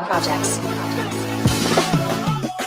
Projects.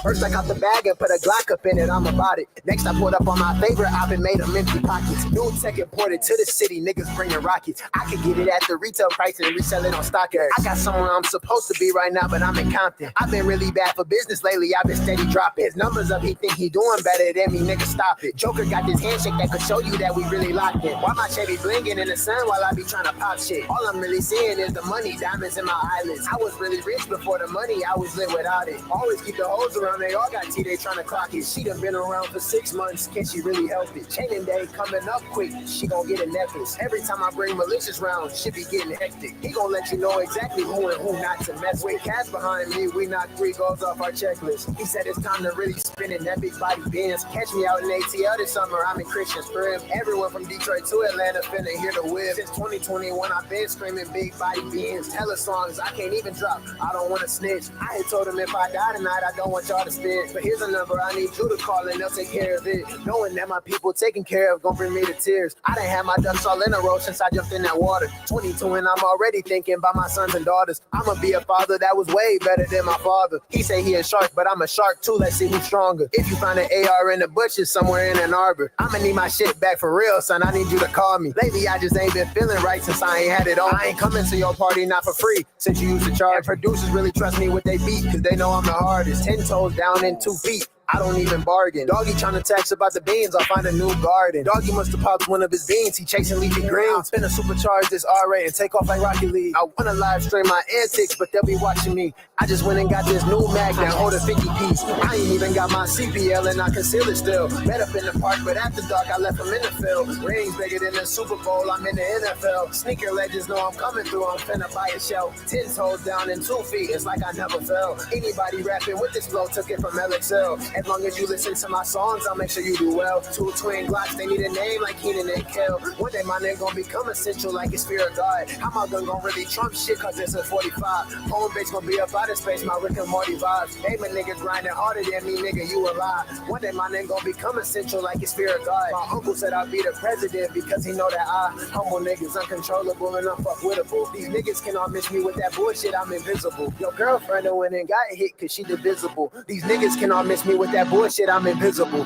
First I got the bag and put a Glock up in it, I'm about it. Next I pulled up on my favorite op and made them empty pockets. New tech imported to the city, niggas bringing rockets. I could get it at the retail price and resell it on StockX. I got somewhere I'm supposed to be right now, but I'm in Compton. I've been really bad for business lately, I've been steady dropping. His numbers up, he think he doing better than me, nigga stop it. Joker got this handshake that could show you that we really locked in. Why my Chevy blinging in the sun while I be trying to pop shit? All I'm really seeing is the money, diamonds in my eyelids. I was really rich before the money, I was lit without it. Always keep the hoes around, they all got tea, they trying to clock it. She done been around for 6 months, can she really help it? Chaining day coming up quick, she gon' get a necklace. Every time I bring malicious round, she be getting hectic. He gon' let you know exactly who and who not to mess with. Cash behind me, we knocked 3 goals off our checklist. He said it's time to really spin in that big body Benz. Catch me out in ATL this summer, I'm in Christian Spring. Everyone from Detroit to Atlanta finna hear the whip. Since 2021, I've been screaming big body Benz. Hella songs I can't even drop, I don't wanna snitch. I had told him if I die tonight, I don't want y'all to spin. But here's a number I need you to call and they'll take care of it. Knowing that my people taking care of gon' bring me to tears. I done had my ducks all in a row since I jumped in that water. 22 and I'm already thinking about my sons and daughters. I'ma be a father that was way better than my father. He say he a shark, but I'm a shark too, let's see who's stronger. If you find an AR in the bushes somewhere in Ann Arbor, I'ma need my shit back for real, son, I need you to call me. Lately I just ain't been feeling right since I ain't had it on. I ain't coming to your party not for free, since you used to charge. And producers really trust me with they beat, cause they know I'm the hardest. 10 toes down and 2 feet, I don't even bargain. Doggy tryna text about the beans, I'll find a new garden. Doggy must have popped one of his beans, he chasing leafy greens. Finna supercharge this RA and take off like Rocket League. I wanna live stream my antics, but they'll be watching me. I just went and got this new mag that hold a 50 piece. I ain't even got my CPL and I conceal it still. Met up in the park, but after dark I left him in the field. Rings bigger than the Super Bowl, I'm in the NFL. Sneaker legends know I'm coming through, I'm finna buy a shell. 10 toes down and 2 feet, it's like I never fell. Anybody rapping with this flow took it from LXL. As long as you listen to my songs, I'll make sure you do well. 2 twin Glocks, they need a name like Keenan and Kel. One day my name gon' become essential like it's fear of God. How my gun gon' really trump shit cause it's a 45. Home base gon' be up out of space, my Rick and Morty vibes. Hey, my nigga grinding harder than me, nigga, you a lie. One day my name gon' become essential like it's fear of God. My uncle said I'll be the president because he know that I humble niggas, uncontrollable and unfuckwittable. These niggas cannot miss me with that bullshit, I'm invisible. Your girlfriend done went and got hit cause she divisible. These niggas cannot miss me with that bullshit, I'm invisible.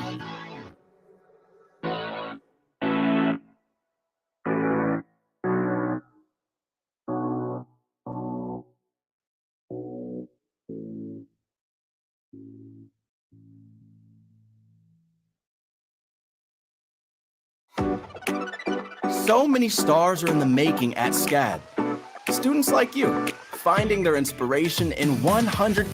So many stars are in the making at SCAD. Students like you, finding their inspiration in 100.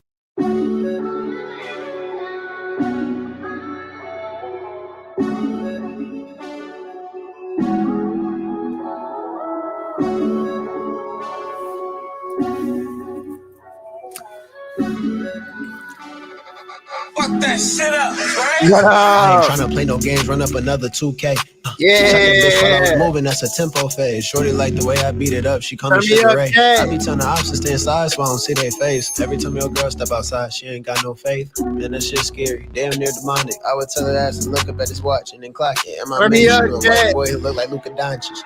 Fuck that shit up, right? I ain't tryna play no games, run up another 2K. Yeah. While I was moving, that's a tempo phase. Shorty like the way I beat it up, she call me Sugar Ray. I be telling the opps to stay inside so I don't see their face. Every time your girl step outside, she ain't got no faith. Man, that shit scary, damn near demonic. I would tell her ass to look up at his watch and then clock it. And my man, she a white boy who look like Luka Doncic.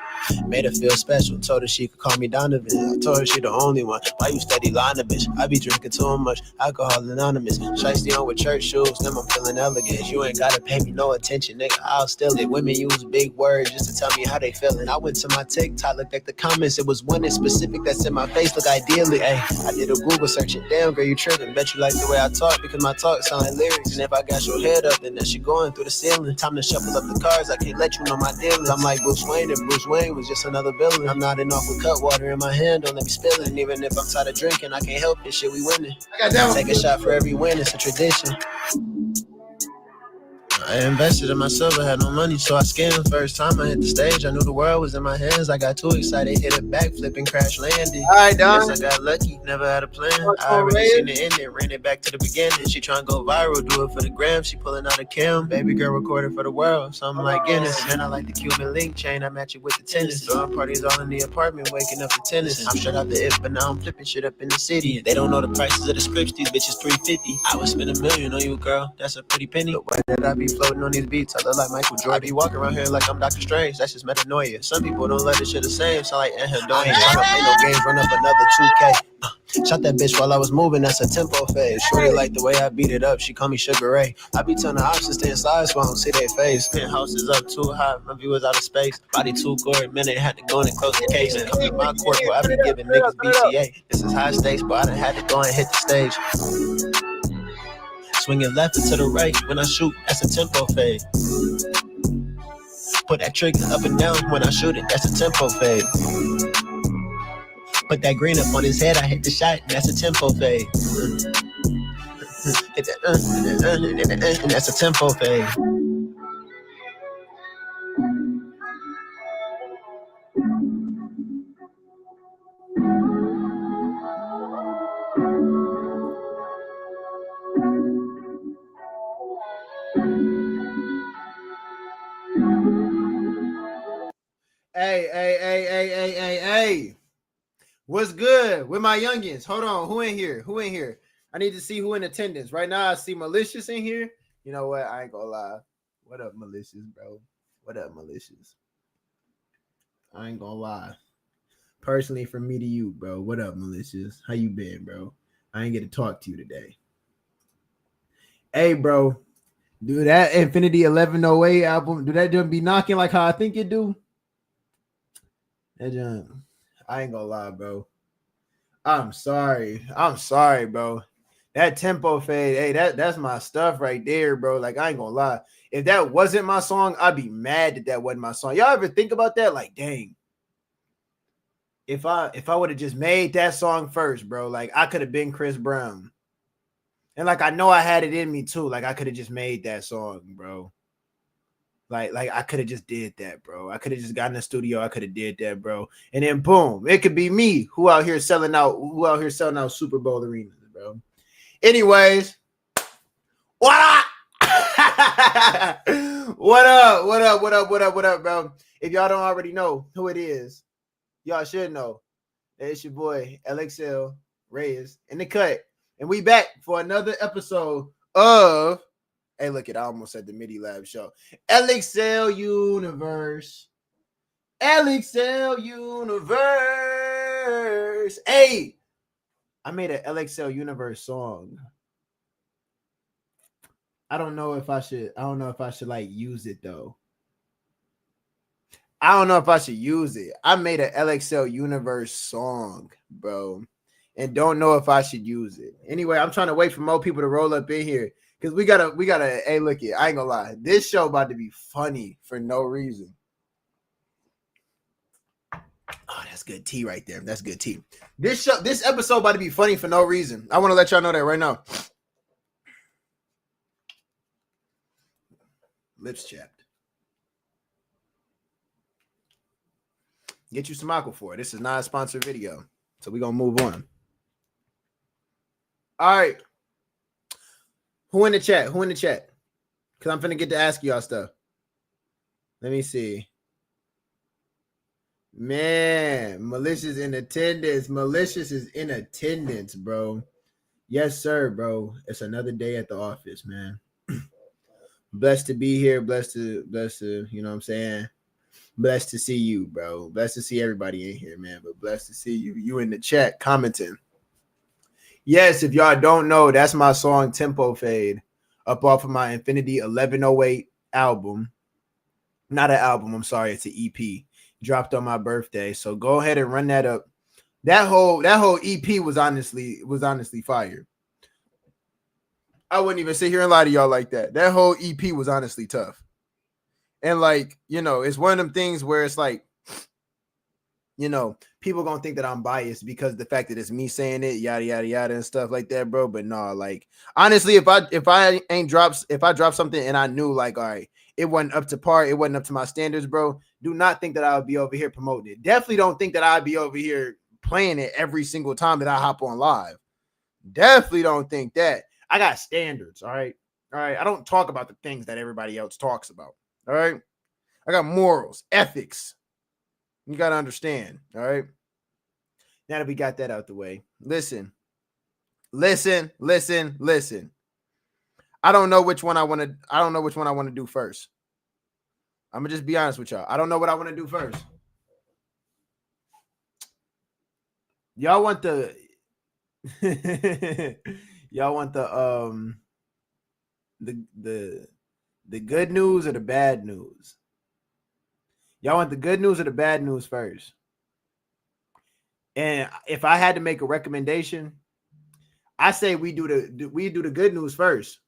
Made her feel special, told her she could call me Donovan. I told her she the only one. Why you steady lying to bitch? I be drinking too much, alcohol anonymous. Shiesty on with church shoes, then I'm feeling elegant. You ain't gotta pay me no attention, nigga, I'll steal it. Women use big words just to tell me how they feeling. I went to my TikTok, looked at the comments. It was one in specific that said my face look ideally. Ay, I did a Google search and damn girl, you tripping. Bet you like the way I talk because my talk sound like lyrics. And if I got your head up, then that shit going through the ceiling. Time to shuffle up the cards, I can't let you know my dealings. I'm like Bruce Wayne and Bruce Wayne was just another villain. I'm nodding off with cut water in my hand, don't let me spill it. And even if I'm tired of drinking, I can't help it, shit, we winning. Take a shot for every win, it's a tradition. I invested in myself, I had no money, so I scammed. First time I hit the stage, I knew the world was in my hands. I got too excited, hit a backflip and crash landed. Alright, Don. Guess I got lucky, never had a plan. I already seen the ending, ran it back to the beginning. She tryna go viral, do it for the gram. She pulling out a cam, baby girl recorded for the world. Something like Guinness, man, I like the Cuban link chain. I match it with the tennis. Throwing parties all in the apartment, waking up for tennis. I'm straight out the if, but now I'm flipping shit up in the city. They don't know the prices of the scripts, these bitches $350. I would spend $1 million on you, girl, that's a pretty penny. The way that I be floating on these beats. I look like Michael Jordan. I be walking around here like I'm Dr. Strange. That's just metanoia. Some people don't let this shit the same. Sound like anhedonia. I ain't tryna play no games, run up another 2K. Shot that bitch while I was moving, that's a tempo phase. Shorty like the way I beat it up, she call me Sugar Ray. I be telling the opps to stay inside so I don't see their face. Penthouse is up too high, my view is out of space. Body too gory, minute had to go in and close the case. And come to my court, but I be giving niggas BCA. This is high stakes, but I done had to go and hit the stage. Swinging left and to the right, when I shoot, that's a tempo fade. Put that trigger up and down, when I shoot it, that's a tempo fade. Put that green up on his head, I hit the shot, that's a tempo fade. Hit that, and that's a tempo fade. Hey. What's good with my youngins? Hold on. Who in here? I need to see who in attendance. Right now, I see Malicious in here. You know what? I ain't gonna lie. What up, Malicious, bro? What up, Malicious? I ain't gonna lie. Personally, from me to you, bro. What up, Malicious? How you been, bro? I ain't get to talk to you today. Hey, bro. Do that Infinity 1108 album, do that just be knocking like how I think it do? That just, I ain't gonna lie, bro. I'm sorry, bro. That tempo fade, hey, that's my stuff right there, bro. Like, I ain't gonna lie. If that wasn't my song, I'd be mad that wasn't my song. Y'all ever think about that? Like, dang. If I would have just made that song first, bro, like I could have been Chris Brown. And like I know I had it in me too. Like I could have just made that song, bro. Like I could have just did that, bro. I could have just got in the studio. I could have did that, bro. And then boom, it could be me who out here selling out Super Bowl arenas, bro. Anyways, what up? What up, bro? If y'all don't already know who it is, y'all should know. It's your boy LXL Reyes in the cut. And we back for another episode of, hey, look it, I almost said the MIDI Lab show. LXL Unxverse. LXL Unxverse. Hey, I made an LXL Unxverse song. I don't know if I should like use it though. I don't know if I should use it. I made an LXL Unxverse song, bro. And don't know if I should use it. Anyway, I'm trying to wait for more people to roll up in here. Because we gotta, hey, look it, I ain't gonna lie. This show about to be funny for no reason. Oh, that's good tea right there. That's good tea. This episode about to be funny for no reason. I want to let y'all know that right now. Lips chapped. Get you some Aquaphor. This is not a sponsored video. So we're gonna move on. All right. Who in the chat? Because I'm finna get to ask y'all stuff. Let me see. Man, Malicious in attendance. Malicious is in attendance, bro. Yes, sir, bro. It's another day at the office, man. Blessed to be here. Blessed to, you know what I'm saying? Blessed to see you, bro. Blessed to see everybody in here, man. But blessed to see you in the chat commenting. Yes, if y'all don't know, that's my song Tempo Fade up off of my Infinity 1108 album. Not an album, I'm sorry, it's an EP. Dropped on my birthday. So go ahead and run that up. That whole EP was honestly fire. I wouldn't even sit here and lie to y'all like that. That whole EP was honestly tough. And like, you know, it's one of them things where it's like, you know, people gonna think that I'm biased because the fact that it's me saying it, yada yada yada and stuff like that, bro. But no, like honestly, if I drop something and I knew like, all right, it wasn't up to par, it wasn't up to my standards, bro. Do not think that I would be over here promoting it. Definitely don't think that I'd be over here playing it every single time that I hop on live. Definitely don't think that. I got standards, all right. I don't talk about the things that everybody else talks about. All right. I got morals, ethics. You got to understand. All right. Now that we got that out the way, listen. I don't know which one I want to do first. I'm gonna just be honest with y'all. I don't know what I want to do first. Y'all want the y'all want the good news or the bad news? Y'all want the good news or the bad news first? And if I had to make a recommendation, I say we do the good news first.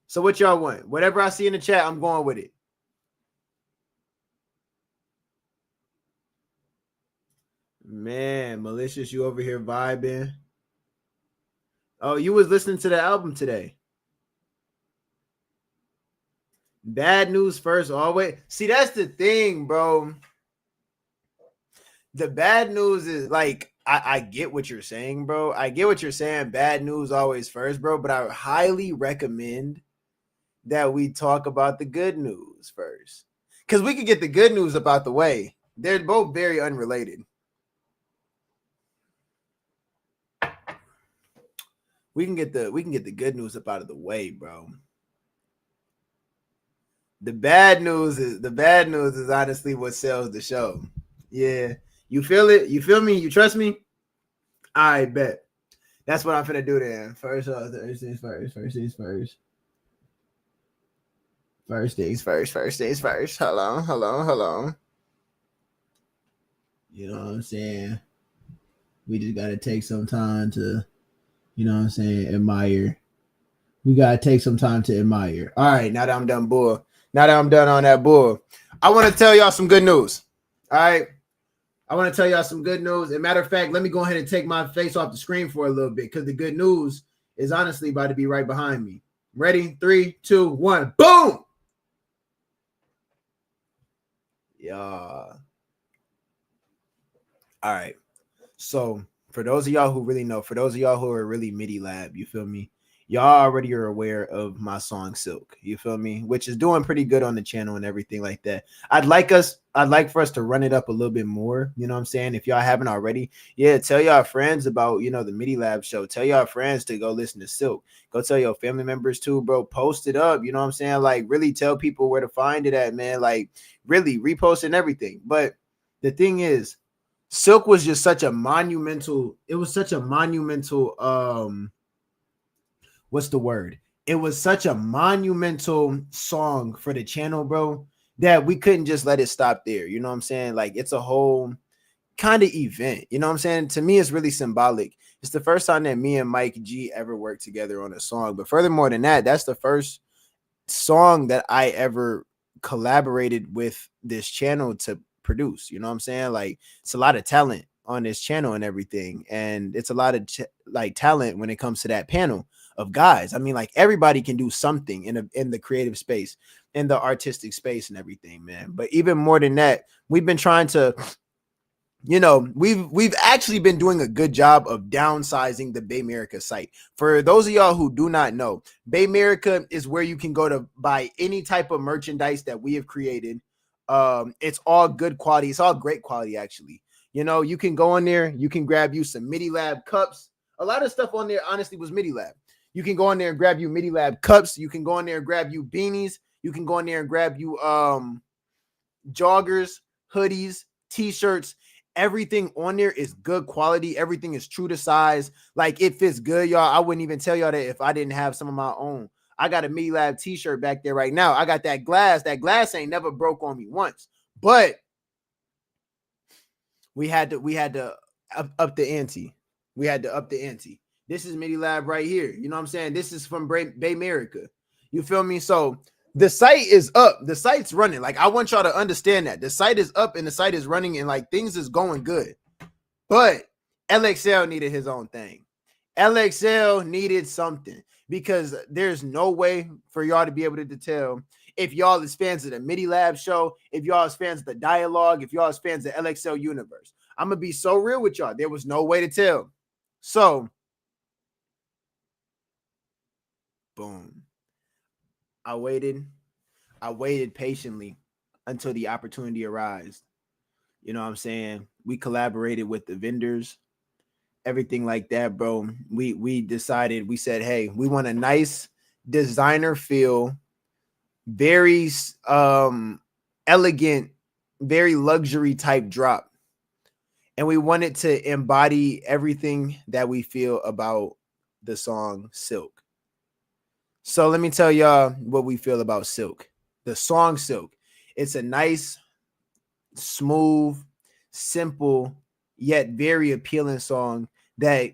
So what y'all want? Whatever I see in the chat, I'm going with it. Man, Malicious, you over here vibing. Oh, you was listening to the album today. Bad news first, always. See, that's the thing, bro. The bad news is like, I get what you're saying, bro. I get what you're saying. Bad news always first, bro. But I highly recommend that we talk about the good news first. Because we could get the good news about the way. They're both very unrelated. We can get the good news up out of the way, bro. The bad news is honestly what sells the show. Yeah. You feel it? You feel me? You trust me? I bet. That's what I'm finna do then. First things first. First things first. First things first. First things first. Hold on. You know what I'm saying? We just gotta take some time to, you know what I'm saying, admire. We gotta take some time to admire. All right, now that I'm done bull. Now that I'm done on that bull, I want to tell y'all some good news. All right. I want to tell y'all some good news. As a matter of fact, let me go ahead and take my face off the screen for a little bit because the good news is honestly about to be right behind me. Ready? 3, 2, 1. Boom! Yeah. All right. So for those of y'all who really know, for those of y'all who are really MIDI lab, you feel me? Y'all already are aware of my song Silk, you feel me? Which is doing pretty good on the channel and everything like that. I'd like for us to run it up a little bit more, you know what I'm saying? If y'all haven't already, yeah, tell y'all friends about, you know, the MIDI lab show. Tell y'all friends to go listen to Silk. Go tell your family members too, bro. Post it up, you know what I'm saying? Like really tell people where to find it at, man. Like really repost and everything. But the thing is, Silk was just such a monumental, what's the word? It was such a monumental song for the channel, bro, that we couldn't just let it stop there. You know what I'm saying? Like it's a whole kind of event. You know what I'm saying? To me, it's really symbolic. It's the first time that me and Mike G ever worked together on a song. But furthermore than that, that's the first song that I ever collaborated with this channel to produce. You know what I'm saying? Like it's a lot of talent on this channel and everything. And it's a lot of like talent when it comes to that panel of guys. I mean, like everybody can do something in the creative space, in the artistic space and everything, man. But even more than that, we've been trying to, you know, we've actually been doing a good job of downsizing the Baymerica site. For those of y'all who do not know, Baymerica is where you can go to buy any type of merchandise that we have created. It's all good quality. It's all great quality, actually. You know, you can go in there, you can grab you some MIDI Lab cups. A lot of stuff on there, honestly, was MIDI Lab. You can go in there and grab you MIDI Lab cups. You can go in there and grab you beanies. You can go in there and grab you joggers, hoodies, t-shirts. Everything on there is good quality. Everything is true to size. Like it fits good, y'all. I wouldn't even tell y'all that if I didn't have some of my own. I got a MIDI Lab t-shirt back there right now. I got that glass. That glass ain't never broke on me once. But we had to up the ante. We had to up the ante. This is MIDI Lab right here. You know what I'm saying? This is from Baymerica. You feel me? So the site is up. The site's running. Like I want y'all to understand that the site is up and the site is running and like things is going good. But LXL needed his own thing. LXL needed something because there's no way for y'all to be able to tell if y'all is fans of the MIDI Lab show, if y'all is fans of the dialogue, if y'all is fans of LXL Unxverse. I'm going to be so real with y'all. There was no way to tell. So, boom. I waited patiently until the opportunity arose. You know what I'm saying? We collaborated with the vendors, everything like that, bro. We decided, we said, hey, we want a nice designer feel, very elegant, very luxury type drop. And we wanted to embody everything that we feel about the song Silk. So let me tell y'all what we feel about Silk. The song Silk. It's a nice, smooth, simple, yet very appealing song that,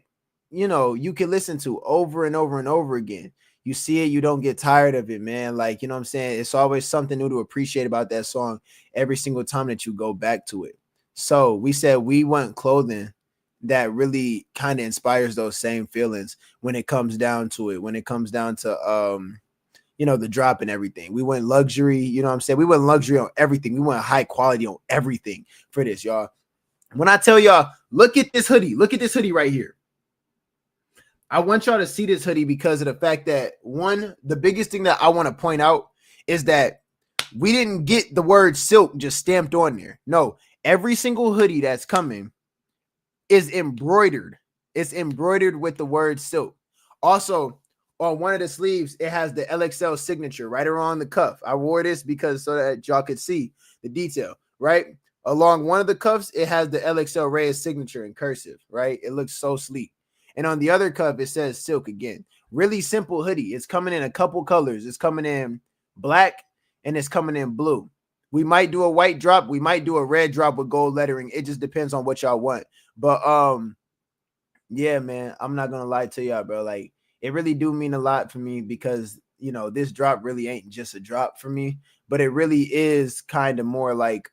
you know, you can listen to over and over and over again. You see it, you don't get tired of it, man. Like, you know what I'm saying? It's always something new to appreciate about that song every single time that you go back to it. So we said we want clothing that really kind of inspires those same feelings when it comes down to it, when it comes down to you know, the drop and everything. We went luxury, you know what I'm saying? We went luxury on everything. We went high quality on everything for this, y'all. When I tell y'all, look at this hoodie right here. I want y'all to see this hoodie because of the fact that, one, the biggest thing that I want to point out is that we didn't get the word silk just stamped on there. No, every single hoodie that's coming is embroidered. It's embroidered with the word silk. Also, on one of the sleeves, it has the LXL signature right around the cuff. I wore this because so that y'all could see the detail, right? Along one of the cuffs, it has the LXL Reyes signature in cursive, right? It looks so sleek. And on the other cuff, it says silk again. Really simple hoodie. It's coming in a couple colors. It's coming in black and it's coming in blue. We might do a white drop. We might do a red drop with gold lettering. It just depends on what y'all want. But yeah, man, I'm not gonna lie to y'all, bro. Like, it really do mean a lot for me because, you know, this drop really ain't just a drop for me, but it really is kind of more like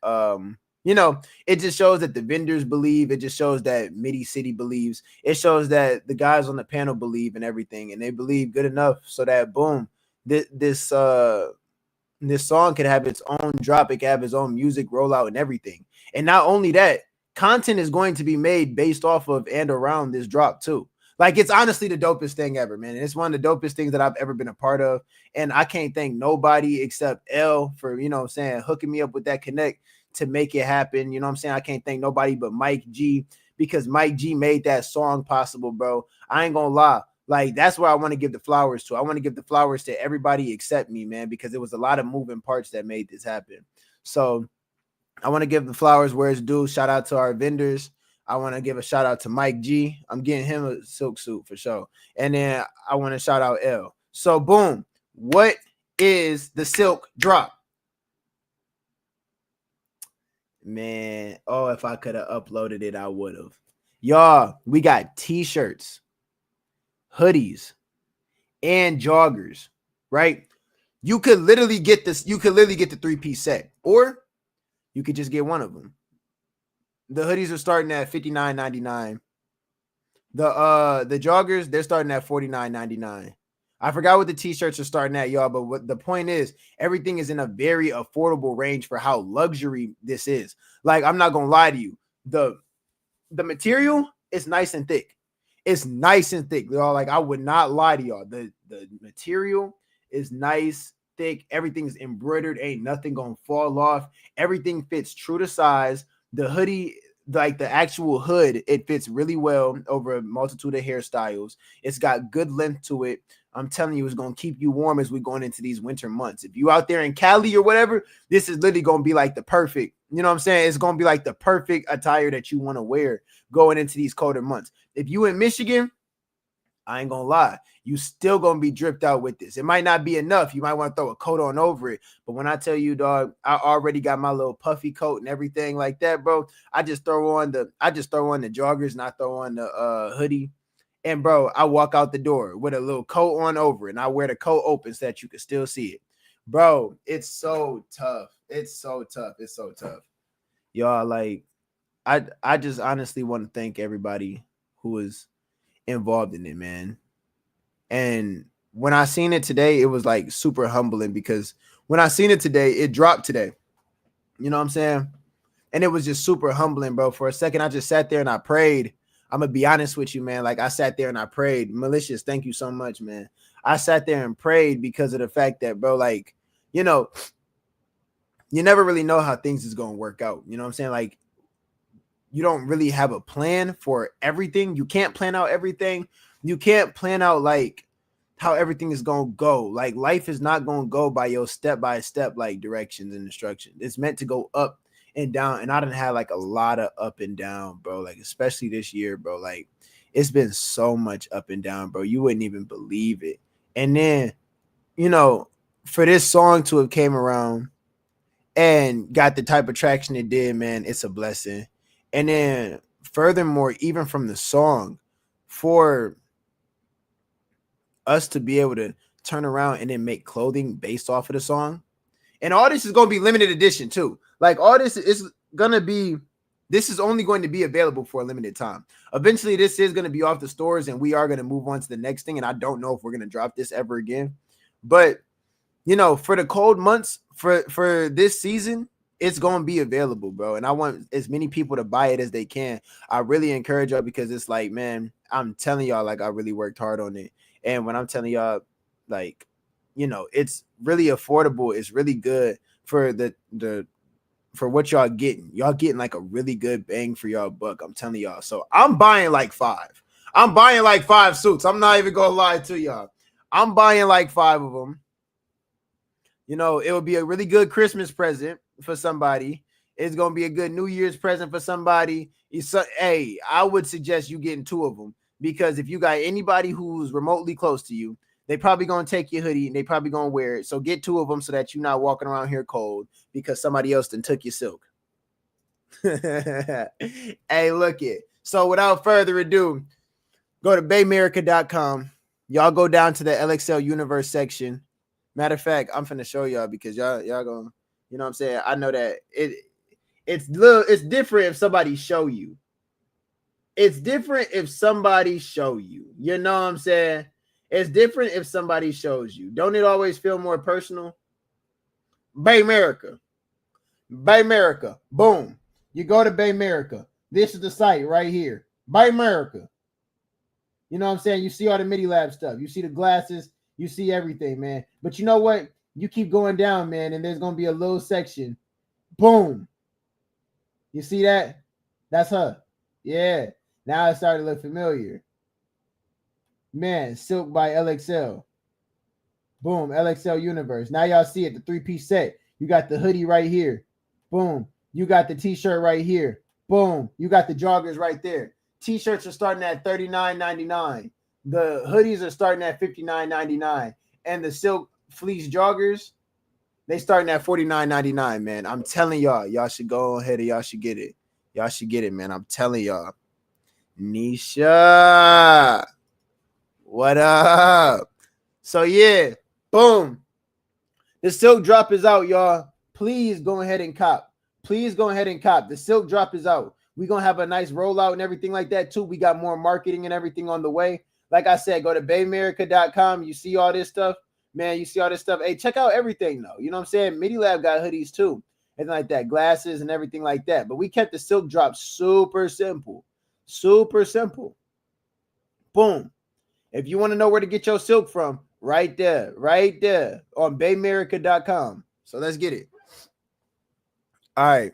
you know, it just shows that the vendors believe. It just shows that Midi City believes. It shows that the guys on the panel believe and everything, and they believe good enough so that boom, this song could have its own drop. It could have its own music rollout and everything. And not only that, content is going to be made based off of and around this drop too. Like, it's honestly the dopest thing ever, man. It's one of the dopest things that I've ever been a part of. And I can't thank nobody except L for, you know what I'm saying, hooking me up with that connect to make it happen. You know what I'm saying? I can't thank nobody but Mike G, because Mike G made that song possible, bro. I ain't gonna lie. Like, that's where I want to give the flowers to. I want to give the flowers to everybody except me, man, because it was a lot of moving parts that made this happen. So I want to give the flowers where it's due. Shout out to our vendors. I want to give a shout out to Mike G. I'm getting him a silk suit for sure. And then I want to shout out L. So boom, what is the silk drop? Man, oh, if I could have uploaded it, I would have. Y'all, we got t-shirts, hoodies, and joggers, right? You could literally get this. You could literally get the 3-piece set, or you could just get one of them. The hoodies are starting at $59.99. The joggers, they're starting at $49.99. I forgot what the t-shirts are starting at, y'all, but what the point is, everything is in a very affordable range for how luxury this is. Like, I'm not gonna lie to you, the material is nice and thick. It's nice and thick, y'all. Like, I would not lie to y'all. The material is nice, thick. Everything's embroidered. Ain't nothing gonna fall off. Everything fits true to size. The hoodie, like the actual hood, it fits really well over a multitude of hairstyles. It's got good length to it. I'm telling you, it's going to keep you warm as we're going into these winter months. If you out there in Cali or whatever, this is literally going to be like the perfect, you know what I'm saying? It's going to be like the perfect attire that you want to wear going into these colder months. If you in Michigan, I ain't going to lie, you still going to be dripped out with this. It might not be enough. You might want to throw a coat on over it. But when I tell you, dog, I already got my little puffy coat and everything like that, bro. I just throw on the joggers and I throw on the hoodie. And bro, I walk out the door with a little coat on over it, and I wear the coat open so that you can still see it. Bro, it's so tough. It's so tough. It's so tough. Y'all, like, I just honestly want to thank everybody who was involved in it, man. And when I seen it today, it was like super humbling, because when I seen it today, it dropped today. You know what I'm saying? And it was just super humbling, bro. For a second, I just sat there and I prayed. I'm gonna be honest with you, man. Like, I sat there and I prayed. Malicious, thank you so much, man. I sat there and prayed because of the fact that, bro, like, you know, you never really know how things is gonna work out. You know what I'm saying? Like, you don't really have a plan for everything. You can't plan out everything. You can't plan out, like, how everything is gonna go. Like life is not gonna go by your step by step like directions and instructions. It's meant to go up and down. And I done had like a lot of up and down, bro. Like especially this year, bro. Like it's been so much up and down, bro. You wouldn't even believe it. And then, you know, for this song to have came around and got the type of traction it did, man, it's a blessing. And then furthermore, even from the song, for us to be able to turn around and then make clothing based off of the song. And all this is going to be limited edition too. Like all this is going to be, this is only going to be available for a limited time. Eventually this is going to be off the stores and we are going to move on to the next thing. And I don't know if we're going to drop this ever again, but you know, for the cold months for this season, it's going to be available, bro. And I want as many people to buy it as they can. I really encourage y'all because it's like, man, I'm telling y'all, like I really worked hard on it. And when I'm telling y'all, like, you know, it's really affordable. It's really good for for what y'all getting. Y'all getting like a really good bang for y'all buck. I'm telling y'all. So I'm buying like 5. I'm buying like 5 suits. I'm not even gonna lie to y'all. I'm buying like 5 of them. You know, it would be a really good Christmas present for somebody. It's gonna be a good New Year's present for somebody. Hey, I would suggest you getting 2 of them. Because if you got anybody who's remotely close to you, they probably going to take your hoodie and they probably going to wear it. So get 2 of them so that you're not walking around here cold because somebody else done took your silk. Hey, look it. So without further ado, go to baymerica.com. Y'all go down to the LXL Unxverse section. Matter of fact, I'm finna show y'all because y'all going, you know what I'm saying? I know that it's different if somebody show you. It's different if somebody show you. You know what I'm saying? It's different if somebody shows you. Don't it always feel more personal? Baymerica. Baymerica. Boom. You go to Baymerica. This is the site right here. Baymerica. You know what I'm saying? You see all the MIDI Lab stuff. You see the glasses. You see everything, man. But you know what? You keep going down, man, and there's going to be a little section. Boom. You see that? That's her. Yeah. Now it started to look familiar. Man, Silk by LXL. Boom, LXL Unxverse. Now y'all see it, the 3-piece set. You got the hoodie right here. Boom. You got the t-shirt right here. Boom. You got the joggers right there. T-shirts are starting at $39.99. The hoodies are starting at $59.99. And the silk fleece joggers, they starting at $49.99, man. I'm telling y'all, y'all should go ahead and y'all should get it. Y'all should get it, man. I'm telling y'all. Nisha, what up? So yeah, boom. The silk drop is out, y'all. Please go ahead and cop. Please go ahead and cop. The silk drop is out. We're gonna have a nice rollout and everything like that too. We got more marketing and everything on the way. Like I said, go to baymerica.com. You see all this stuff, man. You see all this stuff. Hey, check out everything though. You know what I'm saying? MIDI Lab got hoodies too, and like that, glasses and everything like that. But we kept the silk drop super simple. Super simple. Boom. If you want to know where to get your silk from, right there on baymerica.com. So let's get it. All right.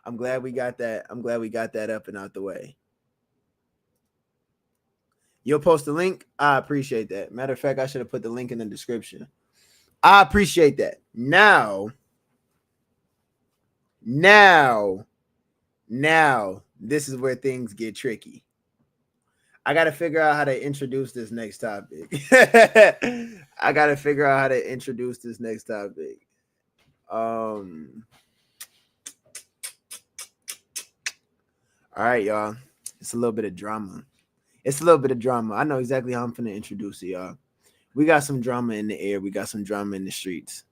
I'm glad we got that. I'm glad we got that up and out the way. You'll post a link. I appreciate that. Matter of fact, I should have put the link in the description. I appreciate that. Now, this is where things get tricky. I got to figure out how to introduce this next topic. All right, y'all. It's a little bit of drama. I know exactly how I'm finna introduce it, y'all. We got some drama in the air. We got some drama in the streets.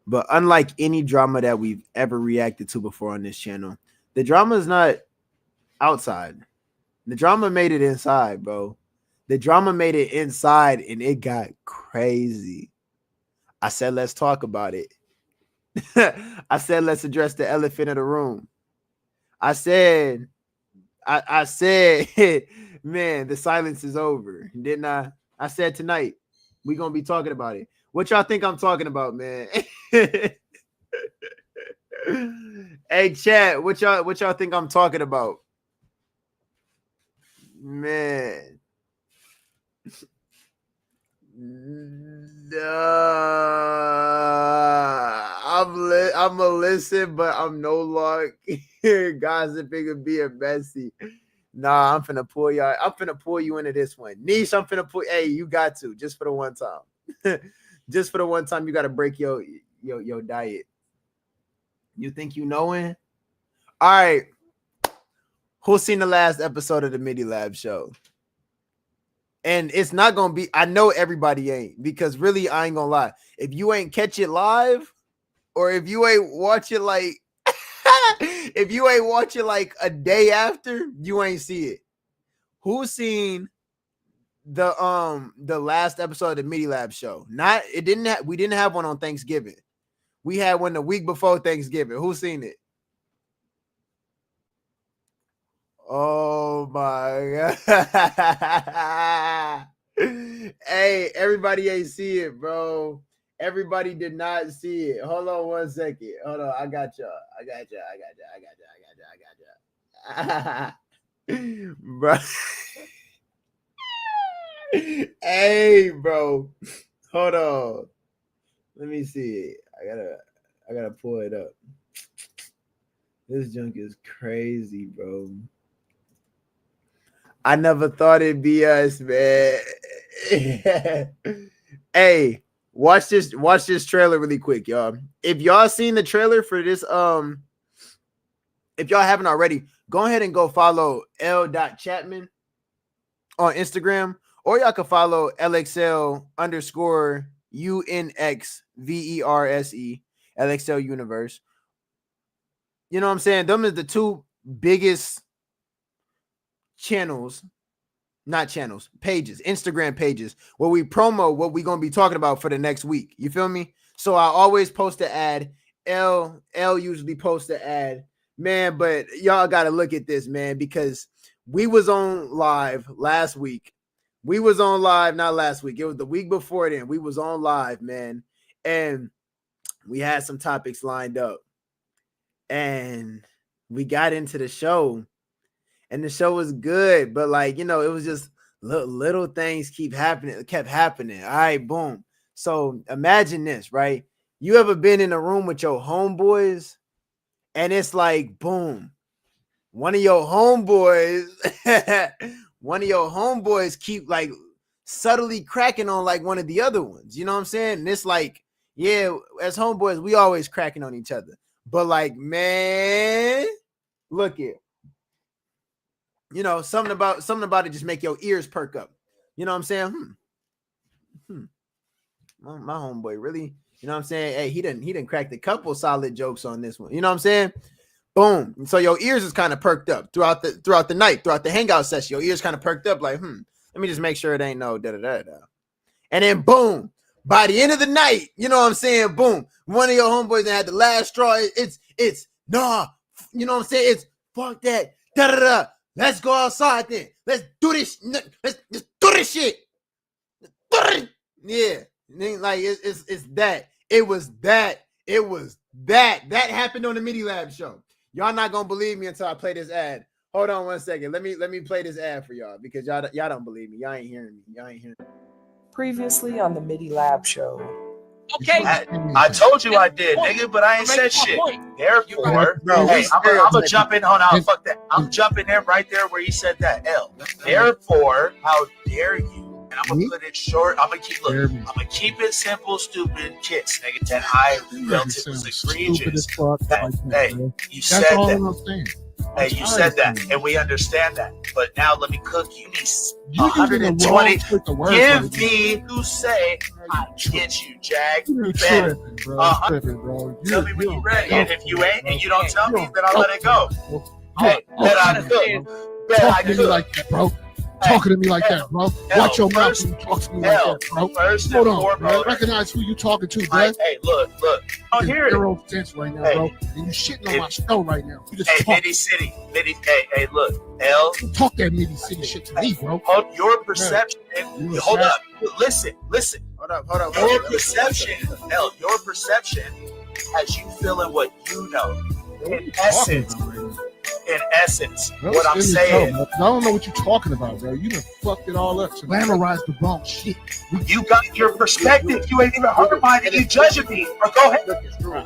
But unlike any drama that we've ever reacted to before on this channel, the drama is not outside. The drama made it inside, bro. The drama made it inside, and it got crazy. I said, let's talk about it. I said, let's address the elephant in the room. I said, man, the silence is over. Didn't I? I said tonight, we're going to be talking about it. What y'all think I'm talking about, man? Hey, chat, what y'all think I'm talking about? Man, I'm a listen, but I'm no longer gossiping and being messy. Nah, I'm finna pull y'all. I'm finna pull you into this one. Niche, I'm finna pull. Hey, you got to just for the one time. Just for the one time, you got to break your diet. You think you knowing? All right. Who's seen the last episode of the Midi Lab show? And it's not gonna be. I know everybody ain't, because really, I ain't gonna lie. If you ain't catch it live, or if you ain't watch it like, if you ain't watch it like a day after, you ain't see it. Who's seen the last episode of the Midi Lab show? We didn't have one on Thanksgiving. We had one the week before Thanksgiving. Who's seen it? Oh my god. Hey, everybody ain't see it, bro. Everybody did not see it. Hold on 1 second. Hold on. I got y'all. Bro. Hey, bro. Hold on. Let me see it. I gotta pull it up. This junk is crazy, bro. I never thought it'd be us, man. Hey, watch this trailer really quick, y'all. If y'all seen the trailer for this, if y'all haven't already, go ahead and go follow L.Chapman on Instagram, or y'all can follow LXL _UNXVERSE, LXL Unxverse. You know what I'm saying? Them is the two biggest pages, Instagram pages, where we promo what we're going to be talking about for the next week. You feel me? So I always post an ad. L usually posts an ad, man, but y'all got to look at this, man, because we was on live last week. We was on live, not last week. It was the week before then. We was on live, man, and we had some topics lined up, and we got into the show. And the show was good, but like, it was just little things kept happening. All right, boom. So imagine this, right? You ever been in a room with your homeboys, and it's like, boom, one of your homeboys keep like subtly cracking on like one of the other ones. You know what I'm saying? And it's like, yeah, as homeboys, we always cracking on each other. But like, man, look here. Something about it just make your ears perk up. You know what I'm saying? My homeboy really, you know what I'm saying? Hey, he didn't cracked a couple solid jokes on this one. You know what I'm saying? Boom. And so your ears is kind of perked up throughout the night, throughout the hangout session. Your ears kind of perked up like, let me just make sure it ain't no da-da-da-da. And then boom, by the end of the night, you know what I'm saying? Boom. One of your homeboys that had the last straw. It's nah. You know what I'm saying? It's fuck that. Da-da-da. Let's go outside then. Let's do this. Let's just do this shit. Yeah. Like it's that. It was that. That happened on the Midi Lab show. Y'all not gonna believe me until I play this ad. Hold on 1 second. Let me play this ad for y'all, because y'all don't believe me. Y'all ain't hearing me. Previously on the Midi Lab show. Okay. I told you I did, nigga, but I ain't said shit. Therefore, hey, I'm gonna jump in. Hold on, fuck that. I'm jumping in right there where he said that. L. Therefore, how dare you? And I'm gonna put it short. I'm gonna keep it simple, stupid kids, nigga. That I felt it was egregious. Hey, you said that. Hey, you said that, and we understand that. But now let me cook you these 120. Give me who say I get you, Jag. Ben. Tell me when you're ready. And if you ain't, and you don't tell me, then I'll let it go. Hey, bet I cook. Bet I cook. Like that, bro. Talking to me like that, bro. Watch your mouth when you talk to me like that, bro. Hold on, bro. Recognize who you talking to, bro. Hey, look. I'm here. Zero sense right now, bro. And you shitting on my show right now. You just talk. Midi City. Hey, look. L. You talk that Midi City shit to me, bro. Hold your perception. Hold up. Listen. Hold up. Your perception, L. Your perception has you feeling what you know. In essence, in essence, what I'm saying. I don't know what you're talking about, bro. You done fucked it all up. Glamorized the wrong shit. You got your perspective. You ain't even heard mine, and you judging me. Or go ahead.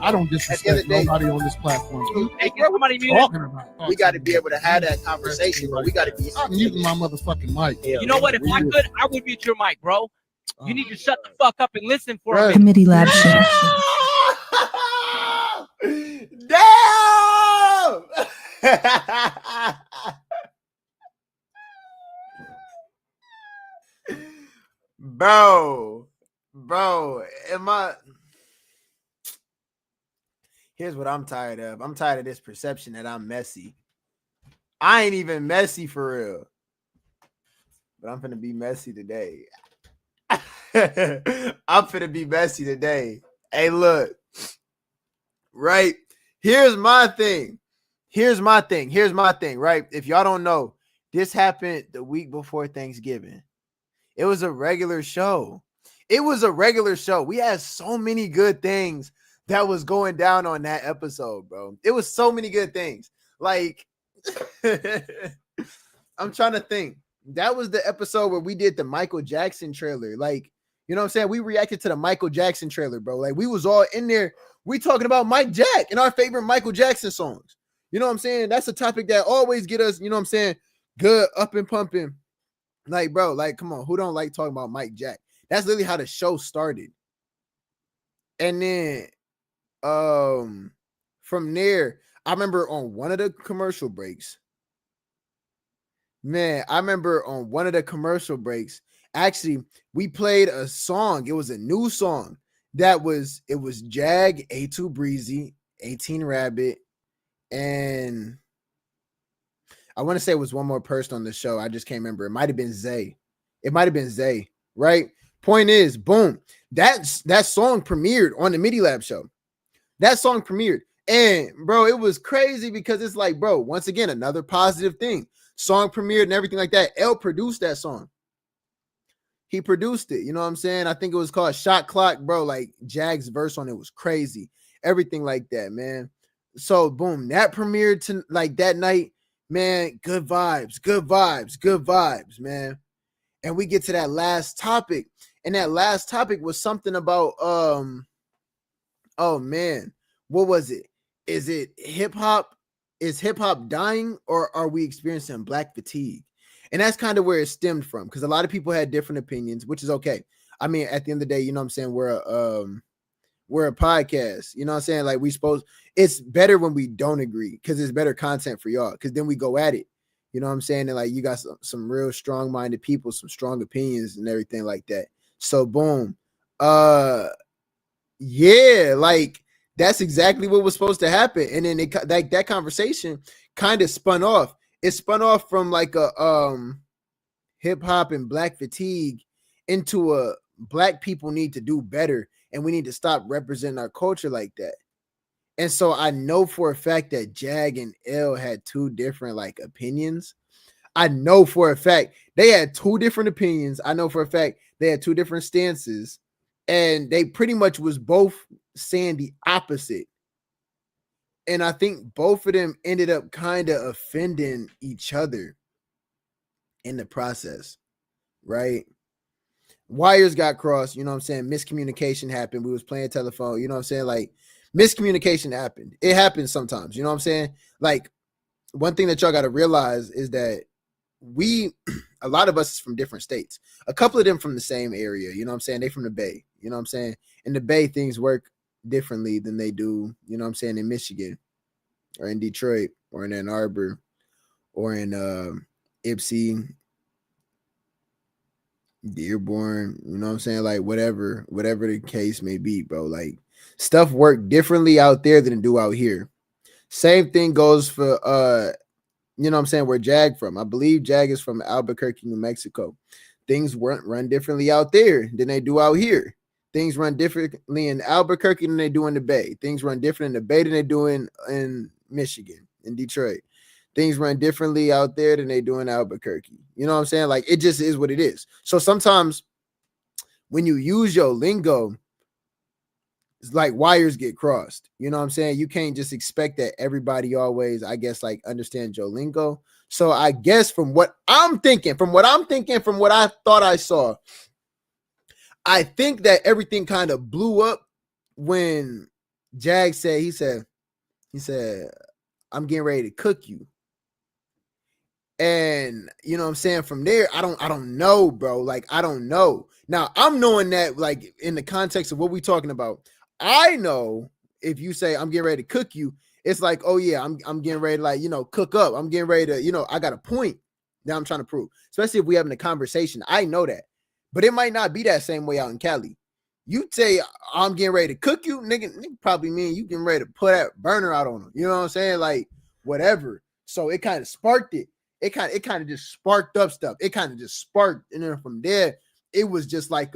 I don't disrespect nobody on this platform. We got to be able to have that conversation, bro. We got to be. I'm muting my motherfucking mic. You know what? If I could, I would mute your mic, bro. You need to shut the fuck up and listen for a minute. Committee Lab Show. Damn! Bro, here's what I'm tired of. I'm tired of this perception that I'm messy. I ain't even messy for real. But I'm finna be messy today. I'm finna be messy today. Hey, look. Right? Here's my thing, right? If y'all don't know, this happened the week before Thanksgiving. It was a regular show. We had so many good things that was going down on that episode, bro. It was so many good things. Like, I'm trying to think. That was the episode where we did the Michael Jackson trailer. Like, you know what I'm saying? We reacted to the Michael Jackson trailer, bro. Like, we was all in there. We talking about Mike Jack and our favorite Michael Jackson songs. You know what I'm saying? That's a topic that always get us, you know what I'm saying, good, up and pumping. Like, bro, like, come on. Who don't like talking about Mike Jack? That's literally how the show started. And then from there, I remember on one of the commercial breaks, actually, we played a song. It was a new song. It was Jag, A2 Breezy, 18 Rabbit, and I want to say it was one more person on the show. I just can't remember. It might have been Zay. Right? Point is, boom. That song premiered on the MIDI Lab show. And bro, it was crazy because it's like, bro, once again, another positive thing. Song premiered and everything like that. L produced that song. He produced it. You know what I'm saying? I think it was called Shot Clock, bro. Like, Jag's verse on it was crazy. Everything like that, man. So, boom, that premiered to like that night, man. Good vibes, man. And we get to that last topic. And that last topic was something about, oh man, what was it? Is it hip hop? Is hip hop dying, or are we experiencing black fatigue? And that's kind of where it stemmed from, because a lot of people had different opinions, which is okay. I mean, at the end of the day, you know what I'm saying? We're a podcast. You know what I'm saying? Like, it's better when we don't agree, because it's better content for y'all, because then we go at it. You know what I'm saying? And like, you got some real strong-minded people, some strong opinions and everything like that. So boom. Yeah, like that's exactly what was supposed to happen. And then that conversation kind of spun off. It spun off from like a hip hop and black fatigue into a black people need to do better, and we need to stop representing our culture like that. And so I know for a fact that Jag and L had two different like opinions. I know for a fact they had two different opinions. I know for a fact they had two different stances, and they pretty much was both saying the opposite. And I think both of them ended up kind of offending each other in the process, right? Wires got crossed, you know what I'm saying? Miscommunication happened. We was playing telephone, you know what I'm saying? Like, miscommunication happened. It happens sometimes, you know what I'm saying? Like, one thing that y'all got to realize is that a lot of us is from different states. A couple of them from the same area, you know what I'm saying? They from the Bay, you know what I'm saying? In the Bay, things work differently than they do, you know what I'm saying, in Michigan or in Detroit or in Ann Arbor or in Ypsi, Dearborn, you know what I'm saying? Like, whatever the case may be, bro. Like, stuff work differently out there than it do out here. Same thing goes for you know what I'm saying, where Jag from. I believe Jag is from Albuquerque, New Mexico. Things run differently out there than they do out here. Things run differently in Albuquerque than they do in the Bay. Things run different in the Bay than they do in Michigan, in Detroit. Things run differently out there than they do in Albuquerque. You know what I'm saying? Like, it just is what it is. So sometimes when you use your lingo, it's like wires get crossed. You know what I'm saying? You can't just expect that everybody always, I guess, like understand Joe lingo. So I guess from what I thought I saw, I think that everything kind of blew up when Jag said, he said, I'm getting ready to cook you. And you know what I'm saying? From there, I don't know, bro. Like, I don't know. Now, I'm knowing that, like, in the context of what we're talking about, I know if you say I'm getting ready to cook you, it's like, oh yeah, I'm getting ready to, like, you know, cook up. I'm getting ready to, you know, I got a point that I'm trying to prove. Especially if we having a conversation. I know that. But it might not be that same way out in Cali. You say I'm getting ready to cook you, nigga probably mean you getting ready to put that burner out on them. You know what I'm saying? Like, whatever. So it kind of sparked it. It kind of just sparked up stuff. It kind of just sparked. And then from there, it was just like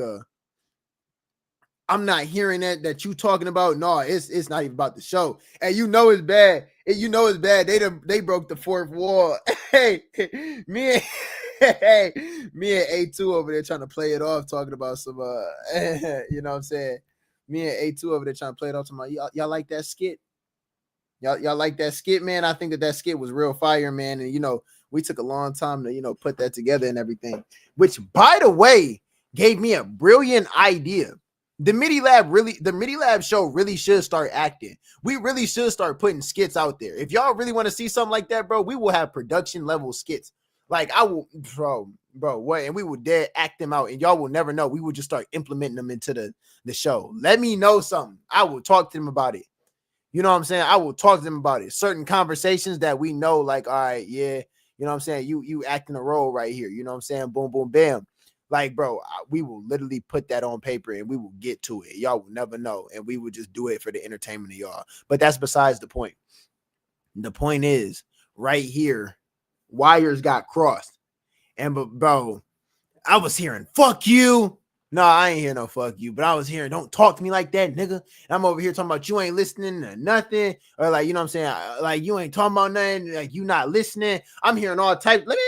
I'm not hearing that you talking about. No, it's not even about the show. And you know it's bad. You know it's bad. They broke the fourth wall. Hey, me and A2 over there trying to play it off, talking about some you know what I'm saying? Me and A2 over there trying to play it off, talking about y'all like that skit? Y'all like that skit, man? I think that skit was real fire, man. And you know, we took a long time to, you know, put that together and everything, which, by the way, gave me a brilliant idea. The MIDI Lab show really should start acting. We really should start putting skits out there. If y'all really want to see something like that, bro, we will have production level skits. Like, I will, bro, what? And we will dead act them out, and y'all will never know. We will just start implementing them into the show. Let me know something. I will talk to them about it. You know what I'm saying? I will talk to them about it. Certain conversations that we know, like, all right, yeah, you know what I'm saying? You acting a role right here. You know what I'm saying? Boom, boom, bam. Like, bro, we will literally put that on paper and we will get to it. Y'all will never know. And we will just do it for the entertainment of y'all. But that's besides the point. The point is, right here, wires got crossed. And, bro, I was hearing, fuck you. No, I ain't hear no fuck you, but I was hearing, don't talk to me like that, nigga. And I'm over here talking about you ain't listening to nothing, or like, you know what I'm saying? Like, you ain't talking about nothing, like you not listening. I'm hearing all types. Let